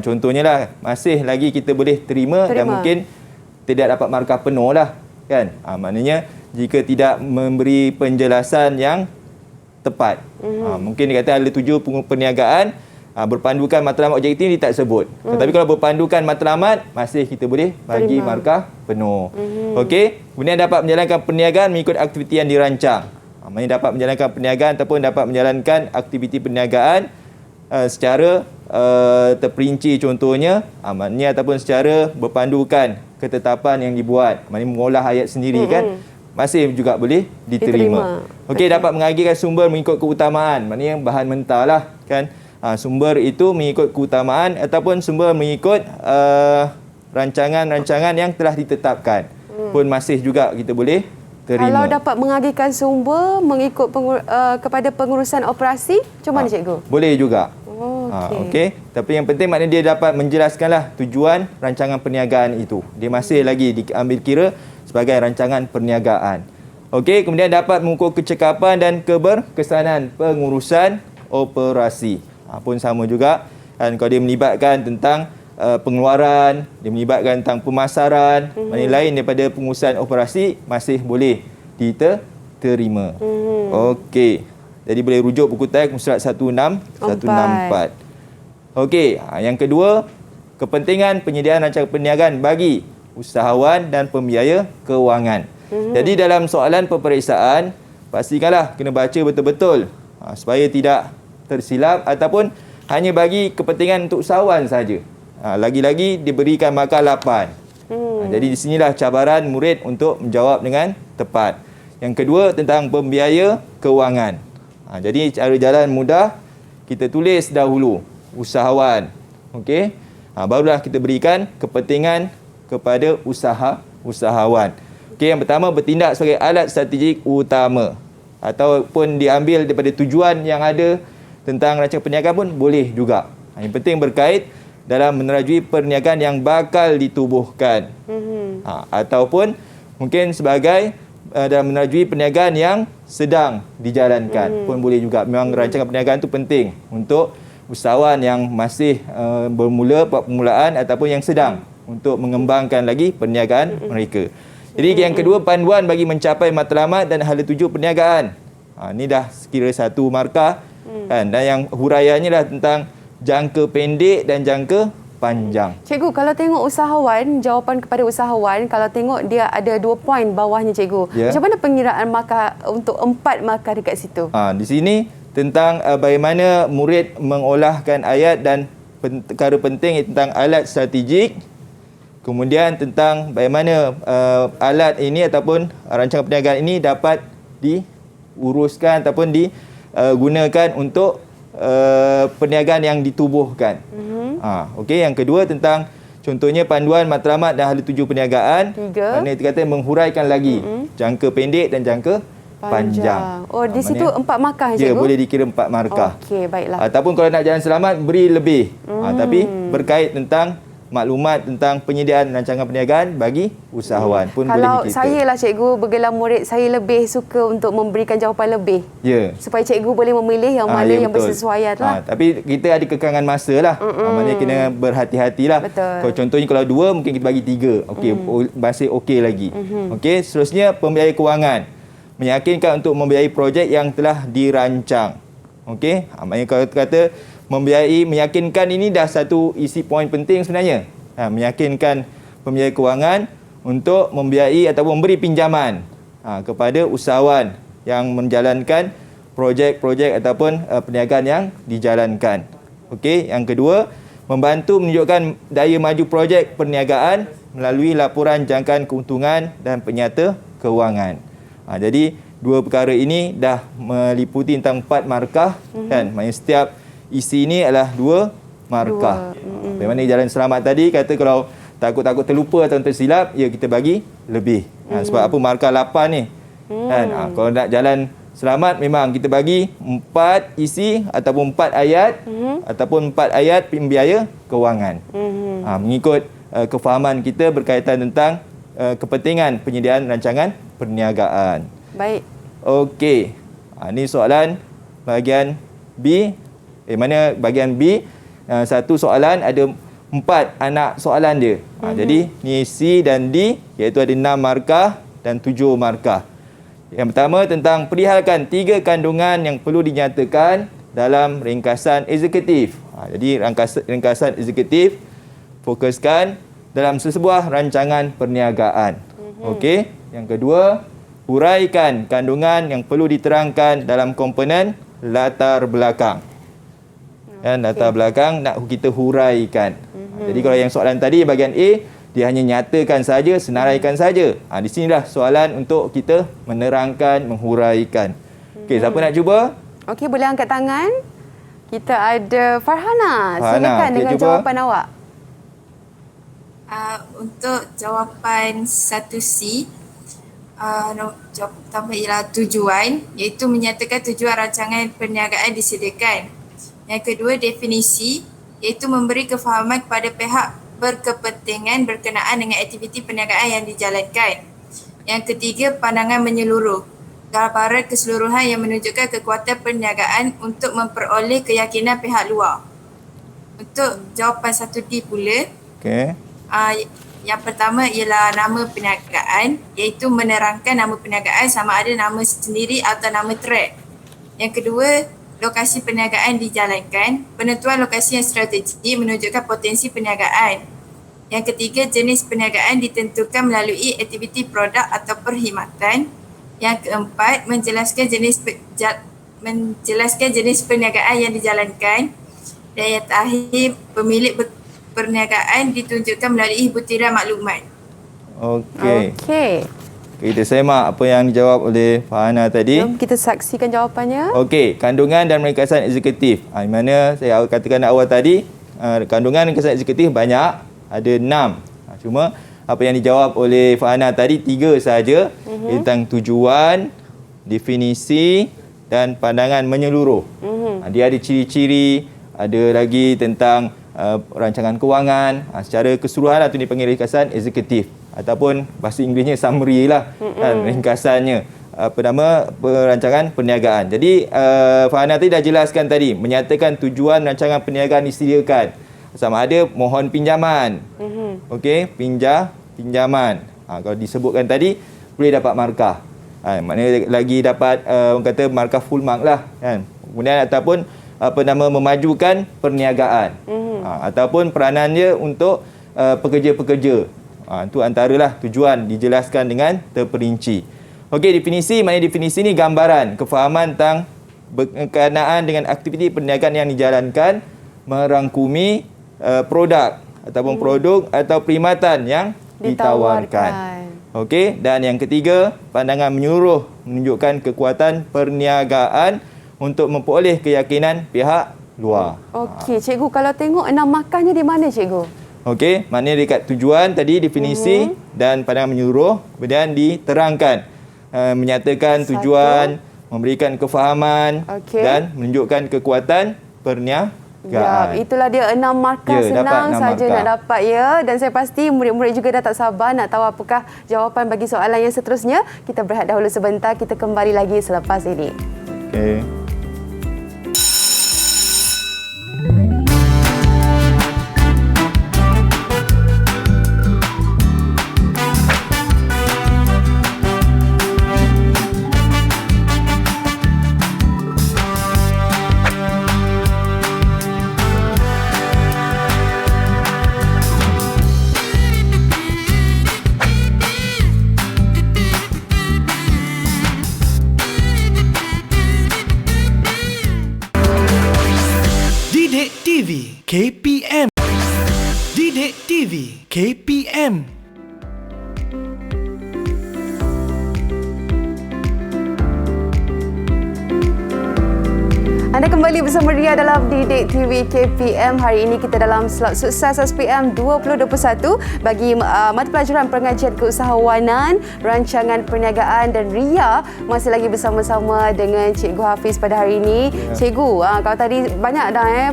Speaker 3: Contohnya lah, masih lagi kita boleh terima dan mungkin tidak dapat markah penuh lah. Kan? Maknanya jika tidak memberi penjelasan yang tepat. Mungkin dia kata hala tuju perniagaan berpandukan matlamat objektif dia tak sebut. Tetapi kalau berpandukan matlamat, masih kita boleh bagi markah penuh. Okey. Kemudian dapat menjalankan perniagaan mengikut aktiviti yang dirancang. Maksudnya dapat menjalankan perniagaan ataupun dapat menjalankan aktiviti perniagaan secara terperinci contohnya, maknanya ataupun secara berpandukan ketetapan yang dibuat. Maknanya mengolah ayat sendiri kan, masih juga boleh diterima. Okey, dapat mengagihkan sumber mengikut keutamaan. Maknanya bahan mentah lah kan. Sumber itu mengikut keutamaan ataupun sumber mengikut rancangan-rancangan yang telah ditetapkan. Pun masih juga kita boleh terima.
Speaker 2: Kalau dapat mengagihkan sumber mengikut kepada pengurusan operasi, macam mana cikgu?
Speaker 3: Boleh juga.
Speaker 2: Okey.
Speaker 3: Tapi yang penting maknanya dia dapat menjelaskanlah tujuan rancangan perniagaan itu. Dia masih lagi diambil kira sebagai rancangan perniagaan. Okey, kemudian dapat mengukur kecekapan dan keberkesanan pengurusan operasi. Pun sama juga. Dan kalau dia melibatkan tentang pengeluaran, dia melibatkan tentang pemasaran, maknanya lain daripada pengurusan operasi, masih boleh diterima. Okey. Jadi boleh rujuk buku teks Musrat 164. Okey, yang kedua, kepentingan penyediaan rancangan perniagaan bagi usahawan dan pembiaya kewangan. Jadi dalam soalan peperiksaan, pastikanlah kena baca betul-betul supaya tidak tersilap ataupun hanya bagi kepentingan untuk usahawan saja. Lagi-lagi diberikan markah 8. Jadi di sinilah cabaran murid untuk menjawab dengan tepat. Yang kedua tentang pembiaya kewangan. Jadi cara jalan mudah, kita tulis dahulu usahawan. Okey. Barulah kita berikan kepentingan kepada usahawan. Okey, yang pertama bertindak sebagai alat strategik utama ataupun diambil daripada tujuan yang ada tentang rancangan perniagaan pun boleh juga. Yang penting berkait dalam menerajui perniagaan yang bakal ditubuhkan. Ataupun mungkin sebagai dalam menerajui perniagaan yang sedang dijalankan pun boleh juga. Memang rancangan perniagaan itu penting untuk usahawan yang masih bermula permulaan ataupun yang sedang untuk mengembangkan lagi perniagaan mereka. Jadi yang kedua, panduan bagi mencapai matlamat dan hala tuju perniagaan. Ini dah sekira 1 markah kan. Dan yang huraiannya dah tentang jangka pendek dan jangka panjang.
Speaker 2: Cikgu, kalau tengok usahawan, jawapan kepada usahawan, kalau tengok dia ada 2 poin bawahnya cikgu. Macam mana pengiraan markah untuk 4 markah dekat situ?
Speaker 3: Di sini tentang bagaimana murid mengolahkan ayat dan perkara penting tentang alat strategik. Kemudian tentang bagaimana alat ini ataupun rancangan perniagaan ini dapat diuruskan ataupun digunakan untuk perniagaan yang ditubuhkan. Okey, yang kedua tentang contohnya panduan matlamat dan hala tuju perniagaan.
Speaker 2: 3.
Speaker 3: Mana kita kata menghuraikan lagi jangka pendek dan jangka panjang.
Speaker 2: Oh, di situ 4 markah
Speaker 3: Ya,
Speaker 2: cikgu?
Speaker 3: boleh dikira 4 markah.
Speaker 2: Okey, baiklah.
Speaker 3: Ataupun kalau nak jalan selamat, beri lebih. Tapi berkait tentang maklumat tentang penyediaan rancangan perniagaan bagi usahawan pun boleh
Speaker 2: Kalau
Speaker 3: dikira.
Speaker 2: saya lah cikgu bergelar murid, saya lebih suka untuk memberikan jawapan lebih.
Speaker 3: Ya.
Speaker 2: Supaya cikgu boleh memilih yang mana
Speaker 3: ya,
Speaker 2: yang
Speaker 3: betul.
Speaker 2: bersesuaian lah.
Speaker 3: Tapi kita ada kekangan masa lah. Maknanya kena berhati-hatilah.
Speaker 2: Betul.
Speaker 3: Kalau contohnya kalau 2, mungkin kita bagi 3. Okey, masih okey lagi. Okey, seterusnya pembiayaan kewangan. Meyakinkan untuk membiayai projek yang telah dirancang. Okey, maknanya kalau kata meyakinkan ini dah satu isi poin penting sebenarnya. Meyakinkan pembiayaan kewangan untuk membiayai ataupun memberi pinjaman kepada usahawan yang menjalankan projek-projek ataupun perniagaan yang dijalankan. Okey, yang kedua, membantu menunjukkan daya maju projek perniagaan melalui laporan jangkaan keuntungan dan penyata kewangan. Jadi dua perkara ini dah meliputi tentang 4 markah kan. Maksudnya setiap isi ini adalah 2 markah. Bagaimana jalan selamat tadi kata kalau takut-takut terlupa atau tersilap, ya kita bagi lebih. Sebab apa markah 8 ni. Kan? Kalau nak jalan selamat memang kita bagi 4 isi ataupun 4 ayat ataupun 4 ayat pembiaya kewangan. Mengikut kefahaman kita berkaitan tentang kepentingan penyediaan rancangan perniagaan.
Speaker 2: Baik.
Speaker 3: Okey. Ini soalan bahagian B. Mana bahagian B, satu soalan ada 4 anak soalan dia. Jadi ni C dan D, iaitu ada 6 markah dan 7 markah. Yang pertama tentang perihalkan 3 kandungan yang perlu dinyatakan dalam ringkasan eksekutif. Jadi ringkasan eksekutif fokuskan dalam sesebuah rancangan perniagaan. Okey. Yang kedua, huraikan kandungan yang perlu diterangkan dalam komponen latar belakang. Dan latar belakang nak kita huraikan. Jadi kalau yang soalan tadi bahagian A, dia hanya nyatakan saja, senaraikan saja. Di sinilah soalan untuk kita menerangkan, menghuraikan. Okey, siapa nak cuba?
Speaker 2: Okey, boleh angkat tangan. Kita ada Farhana.
Speaker 3: Farhana,
Speaker 2: Silakan
Speaker 3: okey,
Speaker 2: dengan
Speaker 3: cuba.
Speaker 2: jawapan awak.
Speaker 8: Untuk jawapan 1C, jawapan pertama ialah tujuan, iaitu menyatakan tujuan rancangan perniagaan disediakan. Yang kedua, definisi, iaitu memberi kefahaman kepada pihak berkepentingan berkenaan dengan aktiviti perniagaan yang dijalankan. Yang ketiga, pandangan menyeluruh, gambaran keseluruhan yang menunjukkan kekuatan perniagaan untuk memperoleh keyakinan pihak luar. Untuk jawapan 1D pula, yang pertama ialah nama perniagaan, iaitu menerangkan nama perniagaan sama ada nama sendiri atau nama trek. Yang kedua, lokasi perniagaan dijalankan, penentuan lokasi yang strategik menunjukkan potensi perniagaan. Yang ketiga, jenis perniagaan ditentukan melalui aktiviti produk atau perkhidmatan. Yang keempat, menjelaskan jenis perniagaan yang dijalankan. Dan yang terakhir, pemilik perniagaan ditunjukkan melalui butiran maklumat.
Speaker 3: Okey.
Speaker 2: Okey.
Speaker 3: Kita semak apa yang dijawab oleh Farhana tadi.
Speaker 2: Jom kita saksikan jawapannya.
Speaker 3: Okey, kandungan dan ringkasan eksekutif. Di mana saya katakan awal tadi, kandungan ringkasan eksekutif banyak, ada 6. Cuma apa yang dijawab oleh Farhana tadi 3 sahaja, tentang tujuan, definisi dan pandangan menyeluruh. Dia ada ciri-ciri, ada lagi tentang rancangan kewangan, secara keseluruhan lah tu dipanggil ringkasan eksekutif ataupun bahasa Inggerisnya summary lah, ringkasannya perancangan perniagaan. Jadi Farhana tadi dah jelaskan tadi, menyatakan tujuan rancangan perniagaan disediakan sama ada mohon pinjaman. Okey, pinjaman. Kalau disebutkan tadi boleh dapat markah. Maknanya lagi dapat orang kata markah full mark lah kan. Kemudian ataupun memajukan perniagaan. Ataupun peranannya untuk pekerja-pekerja. Itu antaralah tujuan dijelaskan dengan terperinci. Okey, definisi, maknanya definisi ni gambaran kefahaman tentang berkenaan dengan aktiviti perniagaan yang dijalankan, merangkumi produk ataupun produk atau perkhidmatan yang ditawarkan. Okey, dan yang ketiga, pandangan menyeluruh menunjukkan kekuatan perniagaan untuk memperoleh keyakinan pihak luar.
Speaker 2: Okey, cikgu kalau tengok 6 markahnya di mana cikgu?
Speaker 3: Okey, maknanya dekat tujuan tadi definisi dan pandangan menyeluruh, kemudian diterangkan menyatakan tujuan, memberikan kefahaman dan menunjukkan kekuatan perniagaan.
Speaker 2: Ya, itulah dia 6 markah, senang saja nak dapat ya. Dan saya pasti murid-murid juga dah tak sabar nak tahu apakah jawapan bagi soalan yang seterusnya. Kita berehat dahulu sebentar, kita kembali lagi selepas ini.
Speaker 3: Okey.
Speaker 1: Didik TV KPM. Didik TV KPM.
Speaker 2: Anda kembali bersama Ria dalam Didik TV KPM. Hari ini kita dalam slot sukses SPM 2021 bagi mata pelajaran pengajian keusahawanan, rancangan perniagaan, dan Ria masih lagi bersama-sama dengan Cikgu Hafiz pada hari ini. Cikgu, kalau tadi banyak dah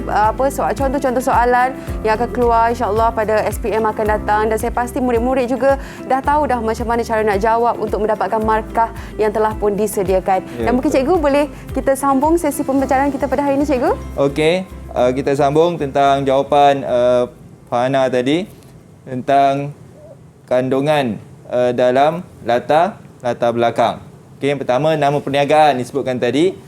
Speaker 2: contoh-contoh soalan yang akan keluar insya-Allah pada SPM akan datang, dan saya pasti murid-murid juga dah tahu dah macam mana cara nak jawab untuk mendapatkan markah yang telah pun disediakan. Dan mungkin Cikgu boleh kita sambung sesi pembelajaran kita pada hari ini, Cikgu?
Speaker 3: Okey, kita sambung tentang jawapan Fahana tadi tentang kandungan dalam latar belakang. Okey, yang pertama nama perniagaan disebutkan tadi.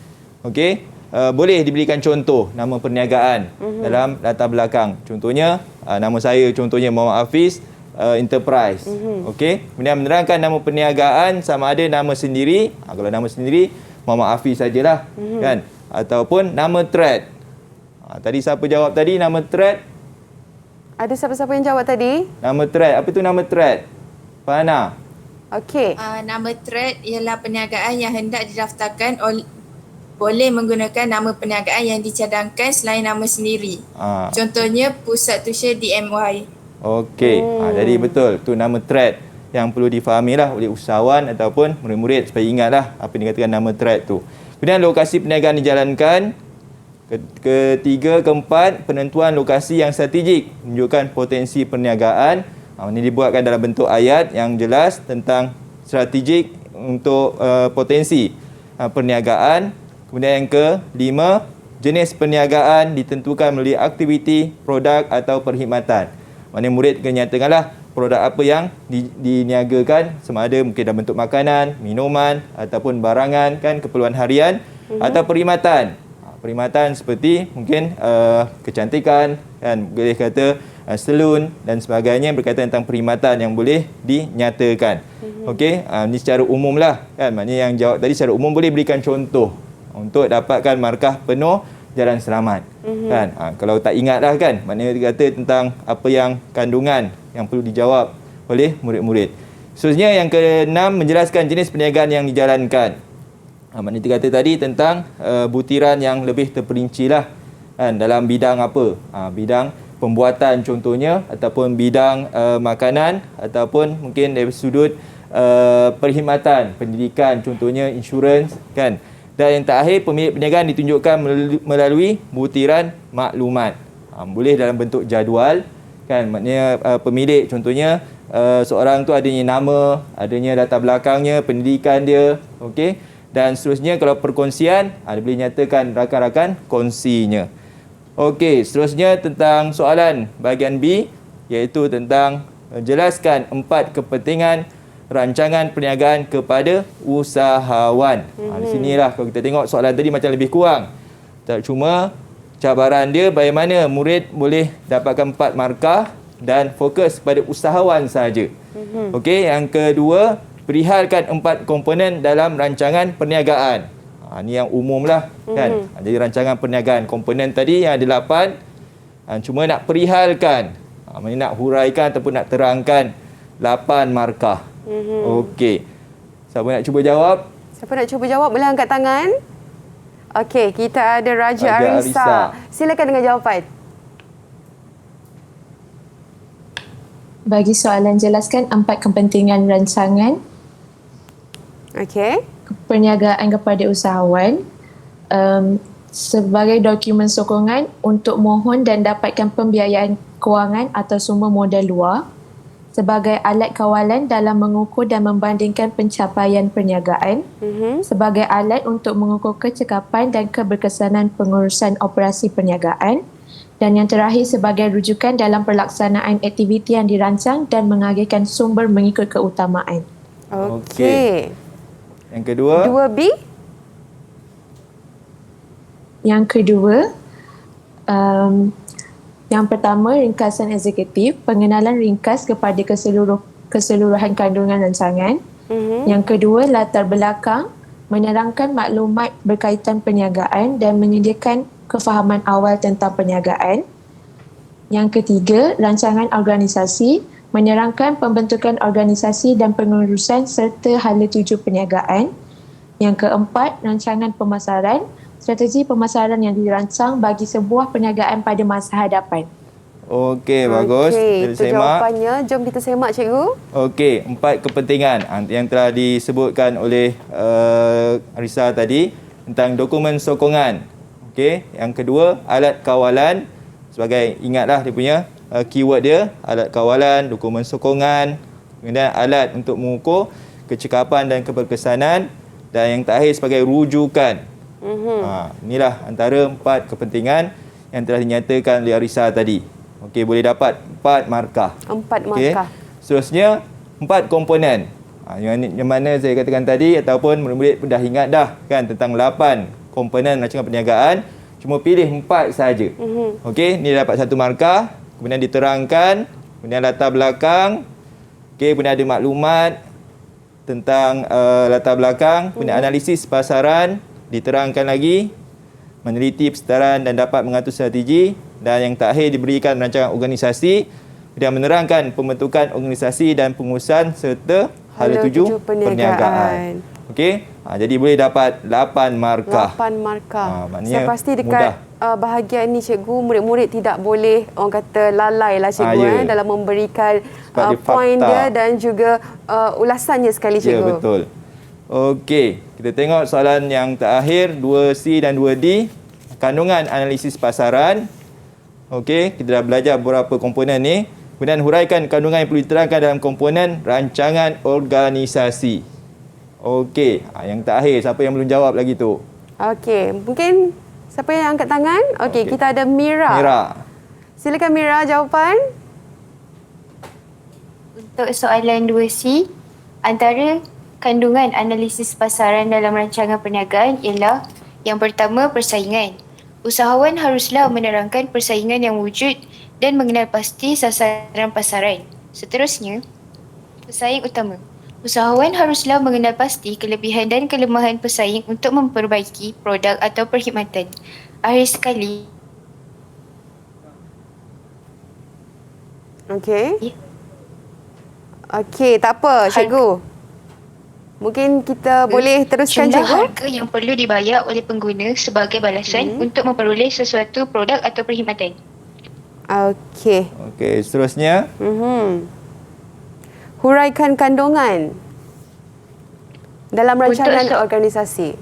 Speaker 3: Okey, boleh diberikan contoh nama perniagaan dalam latar belakang. Contohnya nama saya contohnya Muhammad Hafiz Enterprise. Okey, kemudian menerangkan nama perniagaan sama ada nama sendiri, kalau nama sendiri Muhammad Hafiz sajalah, kan? Ataupun nama trade. Tadi siapa jawab tadi nama trade?
Speaker 2: Ada siapa-siapa yang jawab tadi?
Speaker 3: Nama trade. Apa tu nama trade? Fahana.
Speaker 2: Okey.
Speaker 8: Nama trade ialah perniagaan yang hendak didaftarkan boleh menggunakan nama perniagaan yang dicadangkan selain nama sendiri. Contohnya Pusat Tuition DMY.
Speaker 3: Okey. Jadi betul. Tu nama trade yang perlu difahamilah oleh usahawan ataupun murid-murid supaya ingatlah apa yang dikatakan nama trade tu. Kemudian lokasi perniagaan dijalankan. Ketiga, keempat, penentuan lokasi yang strategik menunjukkan potensi perniagaan. Ini dibuatkan dalam bentuk ayat yang jelas tentang strategik untuk potensi perniagaan. Kemudian yang kelima, jenis perniagaan ditentukan melalui aktiviti, produk atau perkhidmatan. Maknanya murid kena nyatakanlah produk apa yang diniagakan, sama ada mungkin dalam bentuk makanan, minuman ataupun barangan, kan, keperluan harian atau perkhidmatan. Perkhidmatan seperti mungkin kecantikan, kan, boleh kata salon dan sebagainya, berkaitan tentang perkhidmatan yang boleh dinyatakan. Okey, ini secara umum lah, kan, maknanya yang jawab tadi secara umum boleh berikan contoh untuk dapatkan markah penuh jalan selamat. Kan, kalau tak ingat dah, kan, maknanya dia kata tentang apa yang kandungan yang perlu dijawab oleh murid-murid. Seterusnya yang keenam, menjelaskan jenis perniagaan yang dijalankan. Maknanya dia kata tadi tentang butiran yang lebih terperinci lah, kan, dalam bidang apa, bidang pembuatan contohnya, ataupun bidang makanan, ataupun mungkin dari sudut perkhidmatan, pendidikan contohnya insurans, kan. Dan yang terakhir, pemilik perniagaan ditunjukkan melalui butiran maklumat. Boleh dalam bentuk jadual, kan, maknanya pemilik contohnya seorang tu adanya nama, adanya latar belakangnya, pendidikan dia, okey. Dan seterusnya kalau perkongsian, dia boleh nyatakan rakan-rakan kongsinya. Okey, seterusnya tentang soalan bahagian B, iaitu tentang jelaskan 4 kepentingan rancangan perniagaan kepada usahawan. Di sinilah kalau kita tengok soalan tadi macam lebih kurang. Tak cuma cabaran dia bagaimana murid boleh dapatkan 4 markah dan fokus pada usahawan saja. Okey, yang kedua, perihalkan 4 komponen dalam rancangan perniagaan. Ini yang umum lah, kan. Jadi rancangan perniagaan, komponen tadi yang ada 8, cuma nak perihalkan, nak huraikan ataupun nak terangkan 8 markah. Okey. Siapa nak cuba jawab?
Speaker 2: Siapa nak cuba jawab boleh angkat tangan. Okey, kita ada Raja
Speaker 3: Raja
Speaker 2: Arissa.
Speaker 3: Arissa.
Speaker 2: Silakan dengan jawapan.
Speaker 4: Bagi soalan, jelaskan 4 kepentingan rancangan
Speaker 2: Okey.
Speaker 4: perniagaan kepada usahawan sebagai dokumen sokongan untuk mohon dan dapatkan pembiayaan kewangan atau sumber modal luar, sebagai alat kawalan dalam mengukur dan membandingkan pencapaian perniagaan, sebagai alat untuk mengukur kecekapan dan keberkesanan pengurusan operasi perniagaan, dan yang terakhir sebagai rujukan dalam pelaksanaan aktiviti yang dirancang dan mengagihkan sumber mengikut keutamaan.
Speaker 2: Okey.
Speaker 3: Yang kedua,
Speaker 2: 2B.
Speaker 4: Yang kedua, yang pertama, ringkasan eksekutif, pengenalan ringkas kepada keseluruhan kandungan rancangan. Yang kedua, latar belakang, menerangkan maklumat berkaitan perniagaan dan menyediakan kefahaman awal tentang perniagaan. Yang ketiga, rancangan organisasi, menerangkan pembentukan organisasi dan pengurusan serta hala tuju perniagaan. Yang keempat, rancangan pemasaran, strategi pemasaran yang dirancang bagi sebuah perniagaan pada masa hadapan.
Speaker 3: okey, bagus.
Speaker 2: Okey,
Speaker 3: Kita
Speaker 2: itu
Speaker 3: semak.
Speaker 2: jawapannya. Jom kita semak, cikgu.
Speaker 3: Okey, 4 kepentingan yang telah disebutkan oleh Arissa tadi tentang dokumen sokongan. Okey, yang kedua, alat kawalan. Sebagai, ingatlah dia punya keyword dia, alat kawalan, dokumen sokongan, kemudian alat untuk mengukur kecekapan dan keberkesanan, dan yang terakhir sebagai rujukan. Inilah antara 4 kepentingan yang telah dinyatakan oleh Arissa tadi. Okey, boleh dapat 4 markah.
Speaker 2: 4
Speaker 3: Okey.
Speaker 2: markah.
Speaker 3: Seterusnya, 4 komponen. Yang mana saya katakan tadi, ataupun murid-murid pun dah ingat dah kan tentang 8 komponen rancangan perniagaan. Cuma pilih 4 sahaja. Okey, ni dapat 1 markah. Kemudian diterangkan, kemudian latar belakang. Okey, kemudian ada maklumat tentang latar belakang, kemudian analisis pasaran, diterangkan lagi, meneliti persetaraan dan dapat mengatur strategi, dan yang terakhir diberikan rancangan organisasi dan menerangkan pembentukan organisasi dan pengurusan serta hala tuju perniagaan. Okey, jadi boleh dapat 8 markah.
Speaker 2: 8 markah.
Speaker 3: Maknanya
Speaker 2: Saya pasti dekat
Speaker 3: mudah.
Speaker 2: bahagian ni, cikgu, murid-murid tidak boleh, orang kata, lalai lah, cikgu,
Speaker 3: Ya.
Speaker 2: dalam memberikan
Speaker 3: Sebab dia
Speaker 2: poin
Speaker 3: fakta.
Speaker 2: dia dan juga ulasannya sekali,
Speaker 3: Ya,
Speaker 2: cikgu.
Speaker 3: betul. Okey, kita tengok soalan yang terakhir, 2C dan 2D. Kandungan analisis pasaran. Okey, kita dah belajar beberapa komponen ni. Kemudian huraikan kandungan yang perlu diterangkan dalam komponen rancangan organisasi. Okey, yang terakhir, siapa yang belum jawab lagi tu?
Speaker 2: Okey, mungkin siapa yang angkat tangan? Okey, kita ada Mira.
Speaker 3: Mira.
Speaker 2: Silakan Mira, jawapan.
Speaker 5: Untuk soalan 2C, antara kandungan analisis pasaran dalam rancangan perniagaan ialah yang pertama, persaingan. Usahawan haruslah menerangkan persaingan yang wujud dan mengenal pasti sasaran pasaran. Seterusnya, pesaing utama. Usahawan haruslah mengenal pasti kelebihan dan kelemahan pesaing untuk memperbaiki produk atau perkhidmatan. Akhir sekali,
Speaker 2: Okey. Okey, tak apa, cikgu. Mungkin kita boleh teruskan,
Speaker 5: jumlah
Speaker 2: cikgu.
Speaker 5: harga yang perlu dibayar oleh pengguna sebagai balasan untuk memperoleh sesuatu produk atau perkhidmatan.
Speaker 2: Okey.
Speaker 3: Okey, seterusnya.
Speaker 2: Huraikan kandungan dalam rancangan
Speaker 5: Untuk
Speaker 2: organisasi.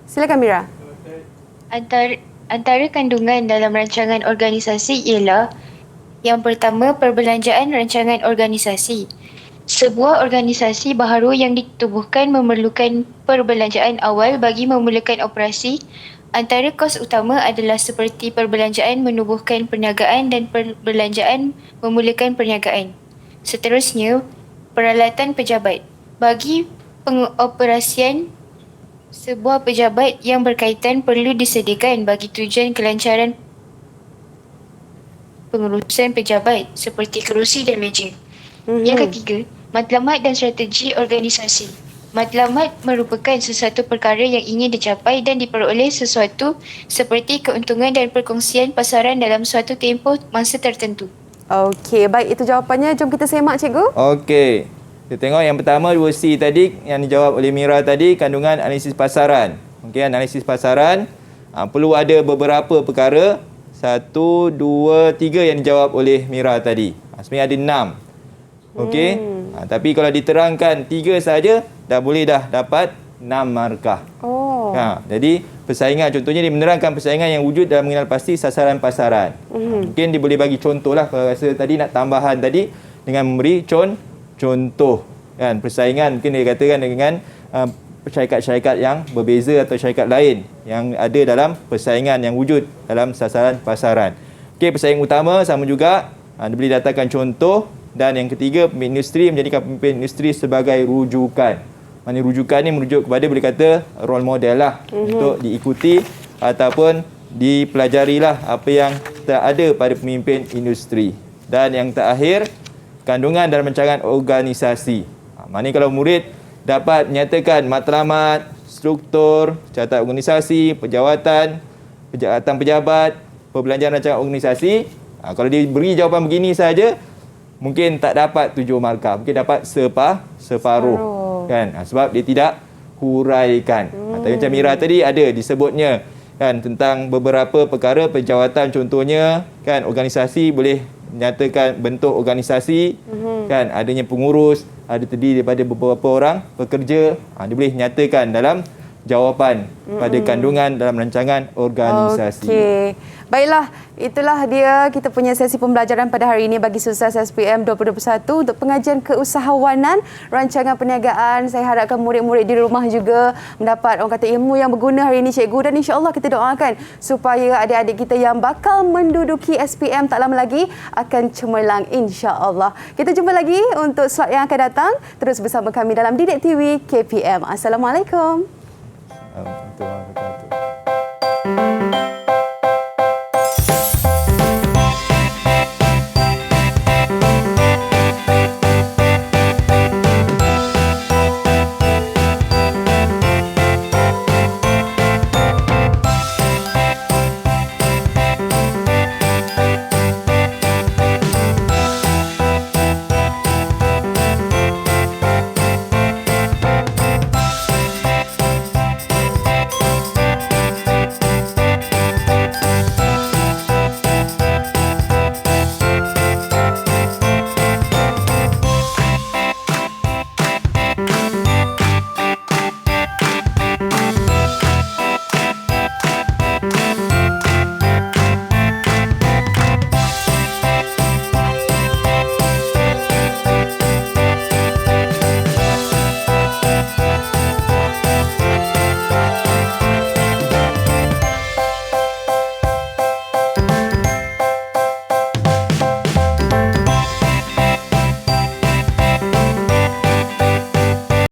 Speaker 2: Silakan, Mira.
Speaker 5: Antara kandungan dalam rancangan organisasi ialah yang pertama, perbelanjaan rancangan organisasi. Sebuah organisasi baharu yang ditubuhkan memerlukan perbelanjaan awal bagi memulakan operasi. Antara kos utama adalah seperti perbelanjaan menubuhkan perniagaan dan perbelanjaan memulakan perniagaan. Seterusnya, peralatan pejabat. Bagi pengoperasian sebuah pejabat yang berkaitan perlu disediakan bagi tujuan kelancaran pengurusan pejabat seperti kerusi dan meja. Yang ketiga, matlamat dan strategi organisasi. Matlamat merupakan sesuatu perkara yang ingin dicapai dan diperoleh sesuatu seperti keuntungan dan perkongsian pasaran dalam suatu tempoh masa tertentu.
Speaker 2: Okey, baik, itu jawapannya. Jom kita semak, cikgu.
Speaker 3: Okey. Kita tengok yang pertama 2C tadi yang dijawab oleh Mira tadi, kandungan analisis pasaran. Okey, analisis pasaran perlu ada beberapa perkara. 1, 2, 3 yang dijawab oleh Mira tadi. Sebenarnya ada 6. Okey. Tapi kalau diterangkan 3 saja dah boleh dah dapat 6 markah. Jadi persaingan, contohnya dia menerangkan persaingan yang wujud dalam mengenal pasti sasaran pasaran. Mungkin dia boleh bagi contoh lah kalau rasa tadi nak tambahan tadi dengan memberi contoh kan persaingan, mungkin dia katakan dengan syarikat-syarikat yang berbeza atau syarikat lain yang ada dalam persaingan yang wujud dalam sasaran pasaran. Okey, persaing utama sama juga, dia boleh datangkan contoh. Dan yang ketiga, pemimpin industri, menjadikan pemimpin industri sebagai rujukan. Maksudnya rujukan ni merujuk kepada, boleh kata, role model lah untuk diikuti ataupun dipelajari lah apa yang ada pada pemimpin industri. Dan yang terakhir, kandungan dalam rancangan organisasi. Maknanya kalau murid dapat menyatakan matlamat, struktur, catat organisasi, pejawatan pejabat, perbelanjaan rancangan organisasi, kalau dia beri jawapan begini saja, mungkin tak dapat 7 markah, mungkin dapat separuh. Kan? Sebab dia tidak huraikan. Tapi macam Mira tadi ada disebutnya kan tentang beberapa perkara pejawatan, contohnya kan organisasi boleh menyatakan bentuk organisasi, kan adanya pengurus, ada terdiri daripada beberapa orang pekerja, dia boleh nyatakan dalam jawapan pada kandungan dalam rancangan organisasi.
Speaker 2: Okey. Baiklah, itulah dia kita punya sesi pembelajaran pada hari ini bagi sukses SPM 2021 untuk pengajian keusahawanan rancangan perniagaan. Saya harapkan murid-murid di rumah juga mendapat orang kata ilmu yang berguna hari ini cikgu, dan insya-Allah kita doakan supaya adik-adik kita yang bakal menduduki SPM tak lama lagi akan cemerlang insya-Allah. Kita jumpa lagi untuk slot yang akan datang. Terus bersama kami dalam Didik TV KPM. Assalamualaikum.
Speaker 3: Betul.